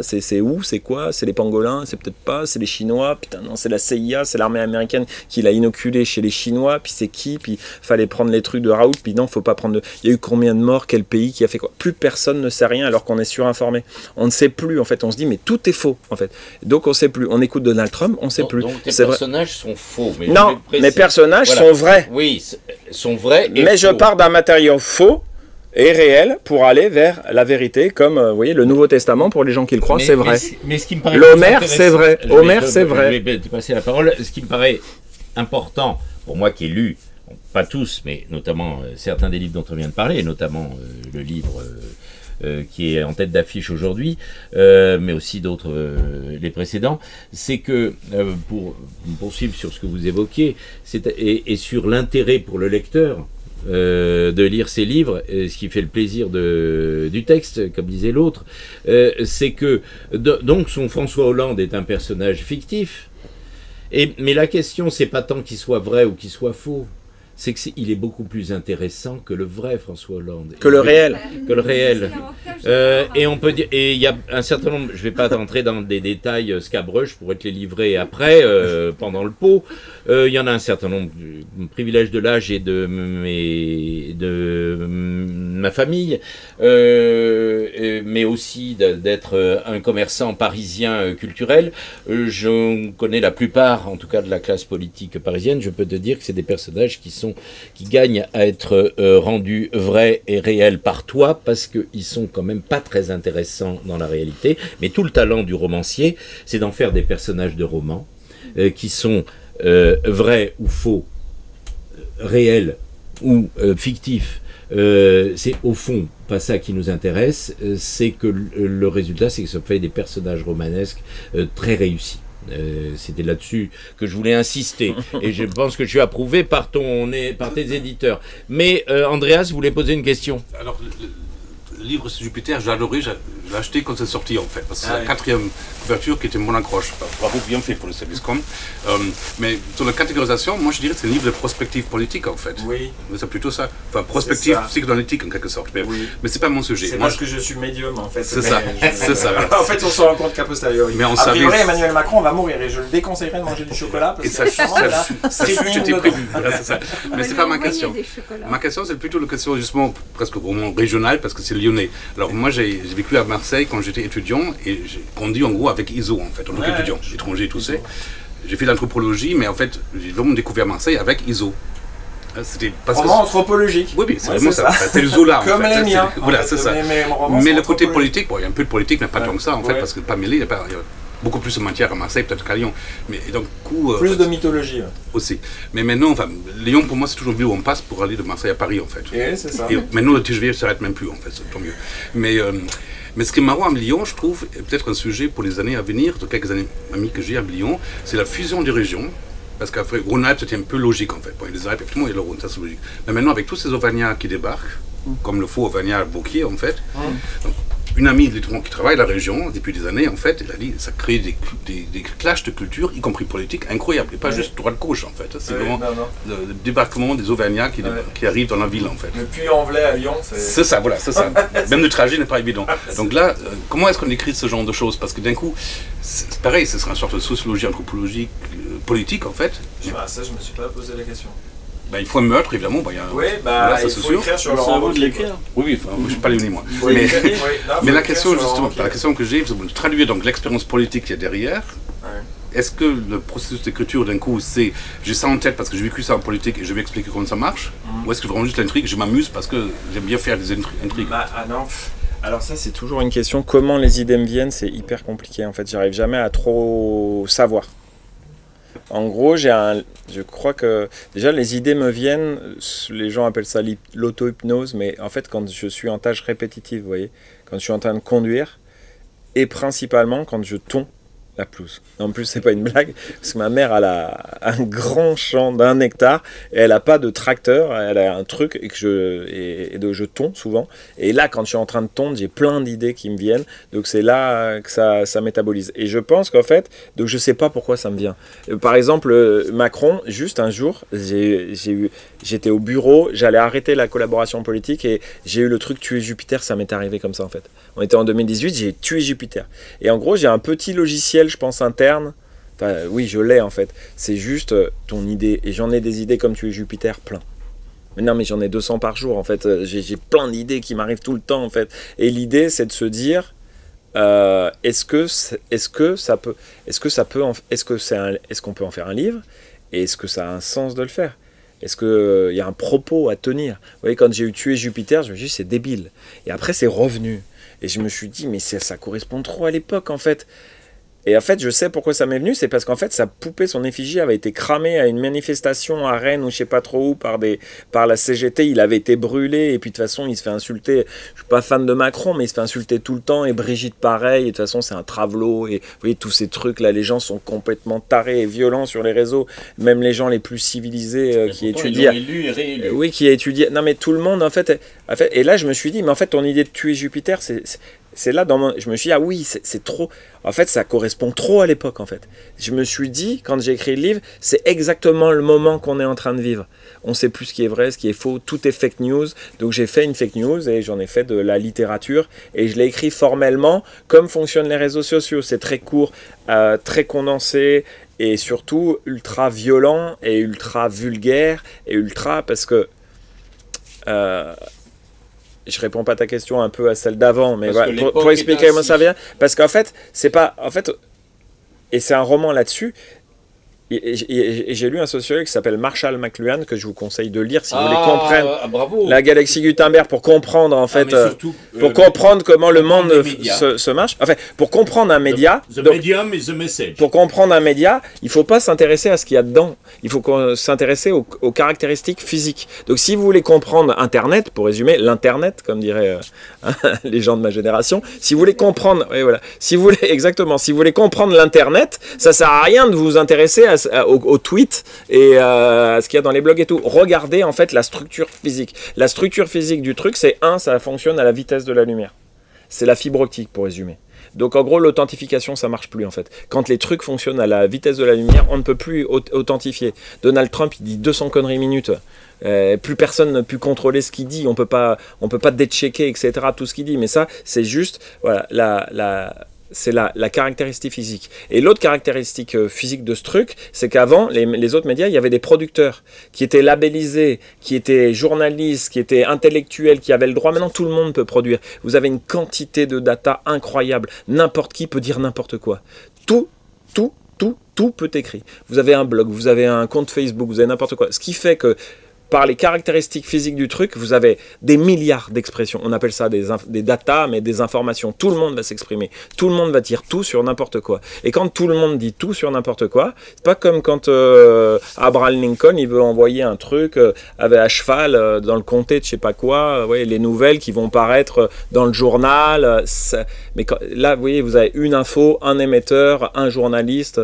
c'est où, c'est quoi, c'est les pangolins, c'est peut-être pas, c'est les Chinois, putain, non, c'est la CIA, c'est l'armée américaine qui l'a inoculé chez les Chinois, puis c'est qui, puis fallait prendre les trucs de Raoult, puis non, faut pas prendre il y a eu combien de morts, quel pays qui a fait quoi? Plus personne ne sait rien alors qu'on est surinformé. On ne sait plus, en fait, on se dit, mais tout est faux, en fait. Donc on sait plus. On écoute Donald Trump, on sait plus. Donc tes personnages sont faux. Mais non, mes personnages sont vrais. Oui, sont vrais. Mais je pars d'un matériau faux et réel pour aller vers la vérité, comme vous voyez, le Nouveau Testament, pour les gens qui le croient, c'est vrai. Mais ce qui me paraît l'Homère, c'est vrai. Homère, c'est vrai. Je vais te passer la parole. Ce qui me paraît important, pour moi qui ai lu, pas tous, mais notamment certains des livres dont on vient de parler, notamment le livre qui est en tête d'affiche aujourd'hui, mais aussi d'autres, les précédents, c'est que, pour poursuivre sur ce que vous évoquiez, et sur l'intérêt pour le lecteur de lire ces livres, ce qui fait le plaisir du texte, comme disait l'autre, c'est que, donc son François Hollande est un personnage fictif, mais la question, c'est pas tant qu'il soit vrai ou qu'il soit faux, c'est qu'il est beaucoup plus intéressant que le vrai François Hollande. Que le réel. Que le réel. Et on peut dire, et il y a un certain nombre, je ne vais pas rentrer dans des détails scabreux, je pourrais te les livrer après, pendant le pot. Il y en a un certain nombre, privilège de l'âge et de ma famille, mais aussi d'être un commerçant parisien culturel. Je connais la plupart, en tout cas de la classe politique parisienne, je peux te dire que c'est des personnages qui gagnent à être rendus vrais et réels par toi, parce qu'ils sont quand même pas très intéressants dans la réalité. Mais tout le talent du romancier, c'est d'en faire des personnages de romans qui sont vrais ou faux, réels ou fictif, c'est au fond pas ça qui nous intéresse, c'est que le résultat, c'est que ça fait des personnages romanesques très réussis. C'était là-dessus que je voulais insister, et je pense que je suis approuvé par tes éditeurs. Mais Andreas voulait poser une question. Alors, le livre sur Jupiter, j'ai adoré, je l'ai acheté quand c'est sorti en fait, parce que c'est la 4e couverture qui était mon accroche. Bravo, bien fait pour le service com. Mais sur la catégorisation, moi je dirais que c'est un livre de prospective politique en fait. Oui. C'est plutôt ça. Enfin, prospective psychanalytique en quelque sorte. Mais c'est pas mon sujet. C'est moi, parce que je suis médium en fait. C'est ça. C'est ça. En fait, on se rend compte qu'à posteriori. Mais on a priori, savait... Emmanuel Macron va mourir et je le déconseillerais de manger du chocolat parce que ça c'était prévu. Mais c'est pas ma question. Ma question, c'est plutôt la question justement presque vraiment régionale parce que c'est lyonnais. Alors moi, j'ai vécu à Marseille quand j'étais étudiant et j'ai conduit en gros avec ISO en fait, en tant qu'étudiant, étranger et tout ça. J'ai fait l'anthropologie, mais en fait, j'ai vraiment découvert Marseille avec ISO. C'était roman anthropologique. Oui, c'est vraiment ça. C'était le Zola. Comme les miens. Voilà, c'est ça. Mais le côté politique, bon, il y a un peu de politique, mais pas tant que ça en fait, parce que pas mêlé, il y a beaucoup plus de matière à Marseille, peut-être qu'à Lyon. Mais et donc, plus de mythologie. Aussi. Mais maintenant, enfin, Lyon pour moi c'est toujours une ville où on passe pour aller de Marseille à Paris en fait. Et c'est ça. Et maintenant le TGV ne s'arrête même plus en fait, tant mieux. Mais ce qui est marrant à Lyon, je trouve, est peut-être un sujet pour les années à venir, de quelques années amis que j'ai à Lyon, c'est la fusion des régions. Parce qu'après, Rhône-Alpes, c'était un peu logique en fait. Bon, il y a les Alpes, effectivement, et le Rhône, ça c'est logique. Mais maintenant, avec tous ces Auvergnats qui débarquent, comme le faux Auvergnat Beauquier en fait, donc, une amie qui travaille la région depuis des années, en fait, elle a dit ça crée des clashs de culture, y compris politiques, incroyables. Et pas juste droite-gauche, en fait. C'est vraiment le débarquement des Auvergnats qui arrivent dans la ville, en fait. Le Puy-en-Velay à Lyon, c'est ça, voilà, c'est ça. Même le trajet n'est pas évident. Donc là, comment est-ce qu'on écrit ce genre de choses? Parce que d'un coup, c'est pareil, ce sera une sorte de sociologie anthropologique politique, en fait. Ça, je me suis pas posé la question. Il faut un meurtre, évidemment. Voilà, il faut écrire sur le roman de l'écrire. Oui, enfin, je ne suis pas léoné, moi. Mais la question, justement, la question que j'ai, c'est de traduire donc l'expérience politique qu'il y a derrière. Est-ce que le processus d'écriture, d'un coup, c'est j'ai ça en tête parce que j'ai vécu ça en politique et je vais expliquer comment ça marche? Ou est-ce que vraiment juste l'intrigue, je m'amuse parce que j'aime bien faire des intrigues? Non. Alors ça, c'est toujours une question. Comment les idées me viennent, c'est hyper compliqué. En fait, j'arrive jamais à trop savoir. En gros, je crois que déjà les idées me viennent, les gens appellent ça l'auto-hypnose, mais en fait quand je suis en tâche répétitive, vous voyez, quand je suis en train de conduire, et principalement quand je tonds la pelouse. En plus, c'est pas une blague, parce que ma mère a un grand champ d'1 hectare, et elle a pas de tracteur, elle a un truc, et je tonds souvent. Et là, quand je suis en train de tondre, j'ai plein d'idées qui me viennent, donc c'est là que ça métabolise. Et je pense qu'en fait, donc je sais pas pourquoi ça me vient. Par exemple, Macron, juste un jour, j'étais au bureau, j'allais arrêter la collaboration politique, et j'ai eu le truc tuer Jupiter, ça m'est arrivé comme ça en fait. On était en 2018, j'ai tué Jupiter. Et en gros, j'ai un petit logiciel, je pense, interne. Enfin, oui, je l'ai en fait. C'est juste ton idée. Et j'en ai des idées comme tuer Jupiter, plein. Mais non, mais j'en ai 200 par jour en fait. J'ai plein d'idées qui m'arrivent tout le temps en fait. Et l'idée, c'est de se dire est-ce qu'on peut en faire un livre? Et est-ce que ça a un sens de le faire? Est-ce qu'il y a un propos à tenir? Vous voyez, quand j'ai eu tué Jupiter, je me suis dit c'est débile. Et après, c'est revenu. Et je me suis dit, mais ça correspond trop à l'époque, en fait. Et en fait, je sais pourquoi ça m'est venu, c'est parce qu'en fait, sa poupée, son effigie avait été cramée à une manifestation à Rennes ou je sais pas trop où par la CGT. Il avait été brûlé et puis de toute façon, il se fait insulter. Je suis pas fan de Macron, mais il se fait insulter tout le temps et Brigitte pareil. Et de toute façon, c'est un travelot et vous voyez tous ces trucs là, les gens sont complètement tarés et violents sur les réseaux. Même les gens les plus civilisés qui étudient. Oui, qui étudient. Non, mais tout le monde en fait. Et là, je me suis dit, mais en fait, ton idée de tuer Jupiter, c'est là je me suis dit, ah oui, c'est trop. En fait, ça correspond trop à l'époque, en fait. Je me suis dit, quand j'ai écrit le livre, c'est exactement le moment qu'on est en train de vivre. On ne sait plus ce qui est vrai, ce qui est faux, tout est fake news. Donc j'ai fait une fake news et j'en ai fait de la littérature. Et je l'ai écrit formellement, comme fonctionnent les réseaux sociaux. C'est très court, très condensé et surtout ultra violent et ultra vulgaire et ultra parce que... je réponds pas à ta question, un peu à celle d'avant, mais voilà, pour expliquer comment ça vient, parce qu'en fait, c'est pas, en fait, et c'est un roman là-dessus. Et j'ai lu un sociologue qui s'appelle Marshall McLuhan, que je vous conseille de lire si vous voulez comprendre la galaxie Gutenberg, pour comprendre en fait, surtout, pour comprendre comment le monde se marche. Enfin, pour comprendre un média, the medium is the message. Pour comprendre un média, il ne faut pas s'intéresser à ce qu'il y a dedans. Il faut s'intéresser aux caractéristiques physiques. Donc, si vous voulez comprendre Internet, pour résumer, l'Internet, comme diraient les gens de ma génération, si vous voulez comprendre, oui, voilà, si vous voulez comprendre l'Internet, ça sert à rien de vous intéresser aux tweets et à ce qu'il y a dans les blogs et tout. Regardez en fait la structure physique. La structure physique du truc, c'est ça fonctionne à la vitesse de la lumière. C'est la fibre optique, pour résumer. Donc en gros, l'authentification, ça marche plus en fait. Quand les trucs fonctionnent à la vitesse de la lumière, on ne peut plus authentifier. Donald Trump, il dit 200 conneries minutes. Plus personne ne peut contrôler ce qu'il dit. On peut pas déchecker, etc. Tout ce qu'il dit. Mais ça, c'est juste, voilà, c'est la caractéristique physique. Et l'autre caractéristique physique de ce truc, c'est qu'avant, les autres médias, il y avait des producteurs qui étaient labellisés, qui étaient journalistes, qui étaient intellectuels, qui avaient le droit. Maintenant, tout le monde peut produire. Vous avez une quantité de data incroyable. N'importe qui peut dire n'importe quoi. Tout peut écrire. Vous avez un blog, vous avez un compte Facebook, vous avez n'importe quoi. Ce qui fait que par les caractéristiques physiques du truc, vous avez des milliards d'expressions. On appelle ça des data, mais des informations. Tout le monde va s'exprimer. Tout le monde va dire tout sur n'importe quoi. Et quand tout le monde dit tout sur n'importe quoi, c'est pas comme quand Abraham Lincoln, il veut envoyer un truc à cheval dans le comté de je sais pas quoi, les nouvelles qui vont paraître dans le journal. Mais là, vous voyez, vous avez une info, un émetteur, un journaliste.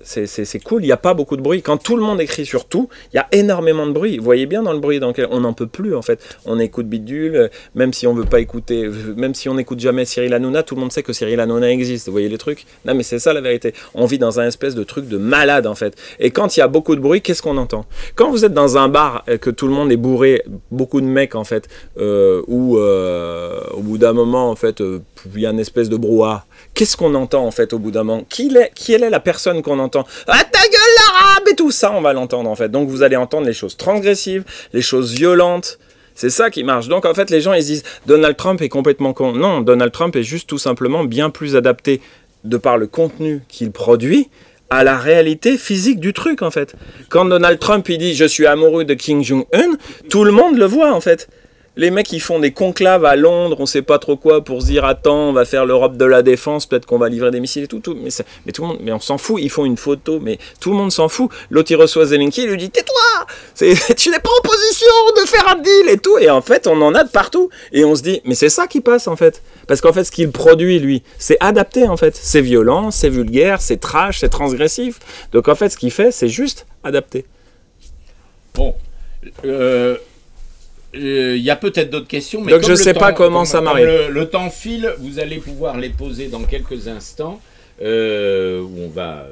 C'est cool, il n'y a pas beaucoup de bruit. Quand tout le monde écrit sur tout, il y a énormément de bruit. Vous voyez bien dans le bruit dans lequel on n'en peut plus en fait. On écoute Bidule, même si on veut pas écouter, même si on n'écoute jamais Cyril Hanouna, tout le monde sait que Cyril Hanouna existe. Vous voyez les trucs? Non mais c'est ça la vérité. On vit dans un espèce de truc de malade en fait. Et quand il y a beaucoup de bruit, qu'est-ce qu'on entend? Quand vous êtes dans un bar que tout le monde est bourré, beaucoup de mecs en fait, ou au bout d'un moment en fait, il y a une espèce de brouhaha. Qu'est-ce qu'on entend en fait au bout d'un moment? Quelle est la personne qu'on entend? Ah ta gueule l'arabe et tout ça, on va l'entendre en fait. Donc vous allez entendre les choses transgressives, les choses violentes. C'est ça qui marche. Donc en fait les gens ils se disent Donald Trump est complètement con. Non, Donald Trump est juste tout simplement bien plus adapté de par le contenu qu'il produit à la réalité physique du truc en fait. Quand Donald Trump il dit je suis amoureux de Kim Jong-un, tout le monde le voit en fait. Les mecs, ils font des conclaves à Londres, on sait pas trop quoi, pour se dire attends, on va faire l'Europe de la défense, peut-être qu'on va livrer des missiles et tout. Mais tout le monde, mais on s'en fout. Ils font une photo, mais tout le monde s'en fout. L'autre il reçoit Zelensky, il lui dit tais-toi, tu n'es pas en position de faire un deal et tout. Et en fait, on en a de partout. Et on se dit mais c'est ça qui passe en fait, parce qu'en fait, ce qu'il produit lui, c'est adapté en fait. C'est violent, c'est vulgaire, c'est trash, c'est transgressif. Donc en fait, ce qu'il fait, c'est juste adapté. Bon. Il y a peut-être d'autres questions, mais donc je ne sais pas comment ça m'arrive. Le temps file, vous allez pouvoir les poser dans quelques instants, où on va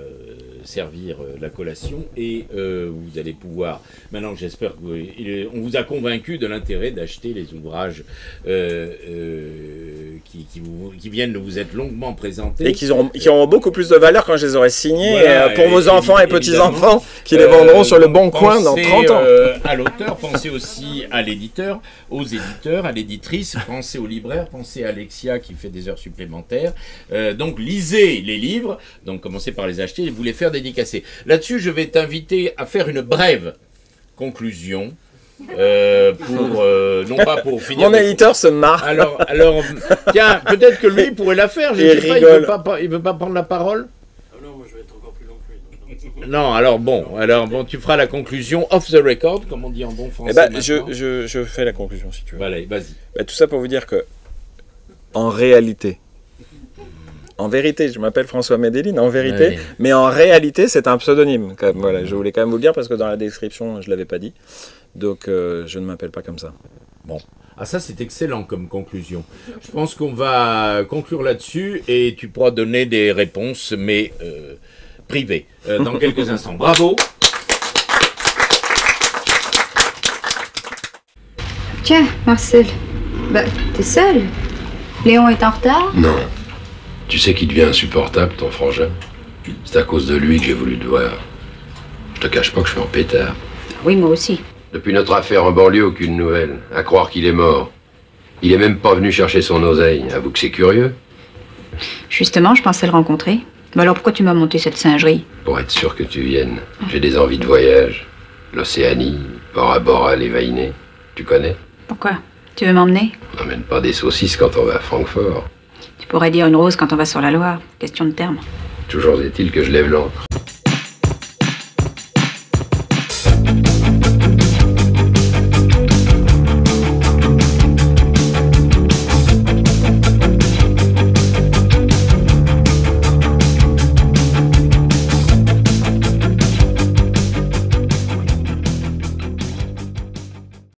servir la collation, et vous allez pouvoir, maintenant j'espère qu'on vous a convaincu de l'intérêt d'acheter les ouvrages qui viennent de vous être longuement présentés. Et qui auront beaucoup plus de valeur quand je les aurai signés, voilà, pour vos enfants et petits-enfants qui les vendront sur le bon coin dans 30 ans. À l'auteur, pensez aussi à l'éditeur, aux éditeurs, à l'éditrice, pensez aux libraires, pensez à Alexia qui fait des heures supplémentaires. Donc lisez les livres, donc commencez par les acheter et vous les faire dédicacer. Là-dessus, je vais t'inviter à faire une brève conclusion. Non pas pour finir. Mon éditeur se marre. Alors, tiens, peut-être que lui pourrait la faire. Je sais pas, il veut pas prendre la parole. Non, moi je vais être encore plus long que lui. Non, alors bon, tu feras la conclusion off the record, comme on dit en bon français. Eh ben, je fais la conclusion si tu veux. Voilà, vas-y. Ben, tout ça pour vous dire que, en réalité. En vérité, je m'appelle François Medellin, en vérité, ouais. Mais en réalité, c'est un pseudonyme. Quand même. Voilà, je voulais quand même vous le dire parce que dans la description, je ne l'avais pas dit. Donc, je ne m'appelle pas comme ça. Bon. Ah, ça, c'est excellent comme conclusion. Je pense qu'on va conclure là-dessus et tu pourras donner des réponses, mais privées, dans quelques instants. Bravo. Tiens, Marcel, t'es seul? Léon est en retard? Non. Tu sais qu'il devient insupportable, ton frangin. C'est à cause de lui que j'ai voulu te voir. Je te cache pas que je suis en pétard. Oui, moi aussi. Depuis notre affaire en banlieue, aucune nouvelle. À croire qu'il est mort. Il est même pas venu chercher son oseille. Avoue que c'est curieux. Justement, je pensais le rencontrer. Bah alors pourquoi tu m'as monté cette singerie? Pour être sûr que tu viennes. J'ai des envies de voyage. L'Océanie, Bora Bora, les Vainés. Tu connais? Pourquoi? Tu veux m'emmener? On n'emmène pas des saucisses quand on va à Francfort. Tu pourrais dire une rose quand on va sur la Loire. Question de terme. Toujours est-il que je lève l'ancre.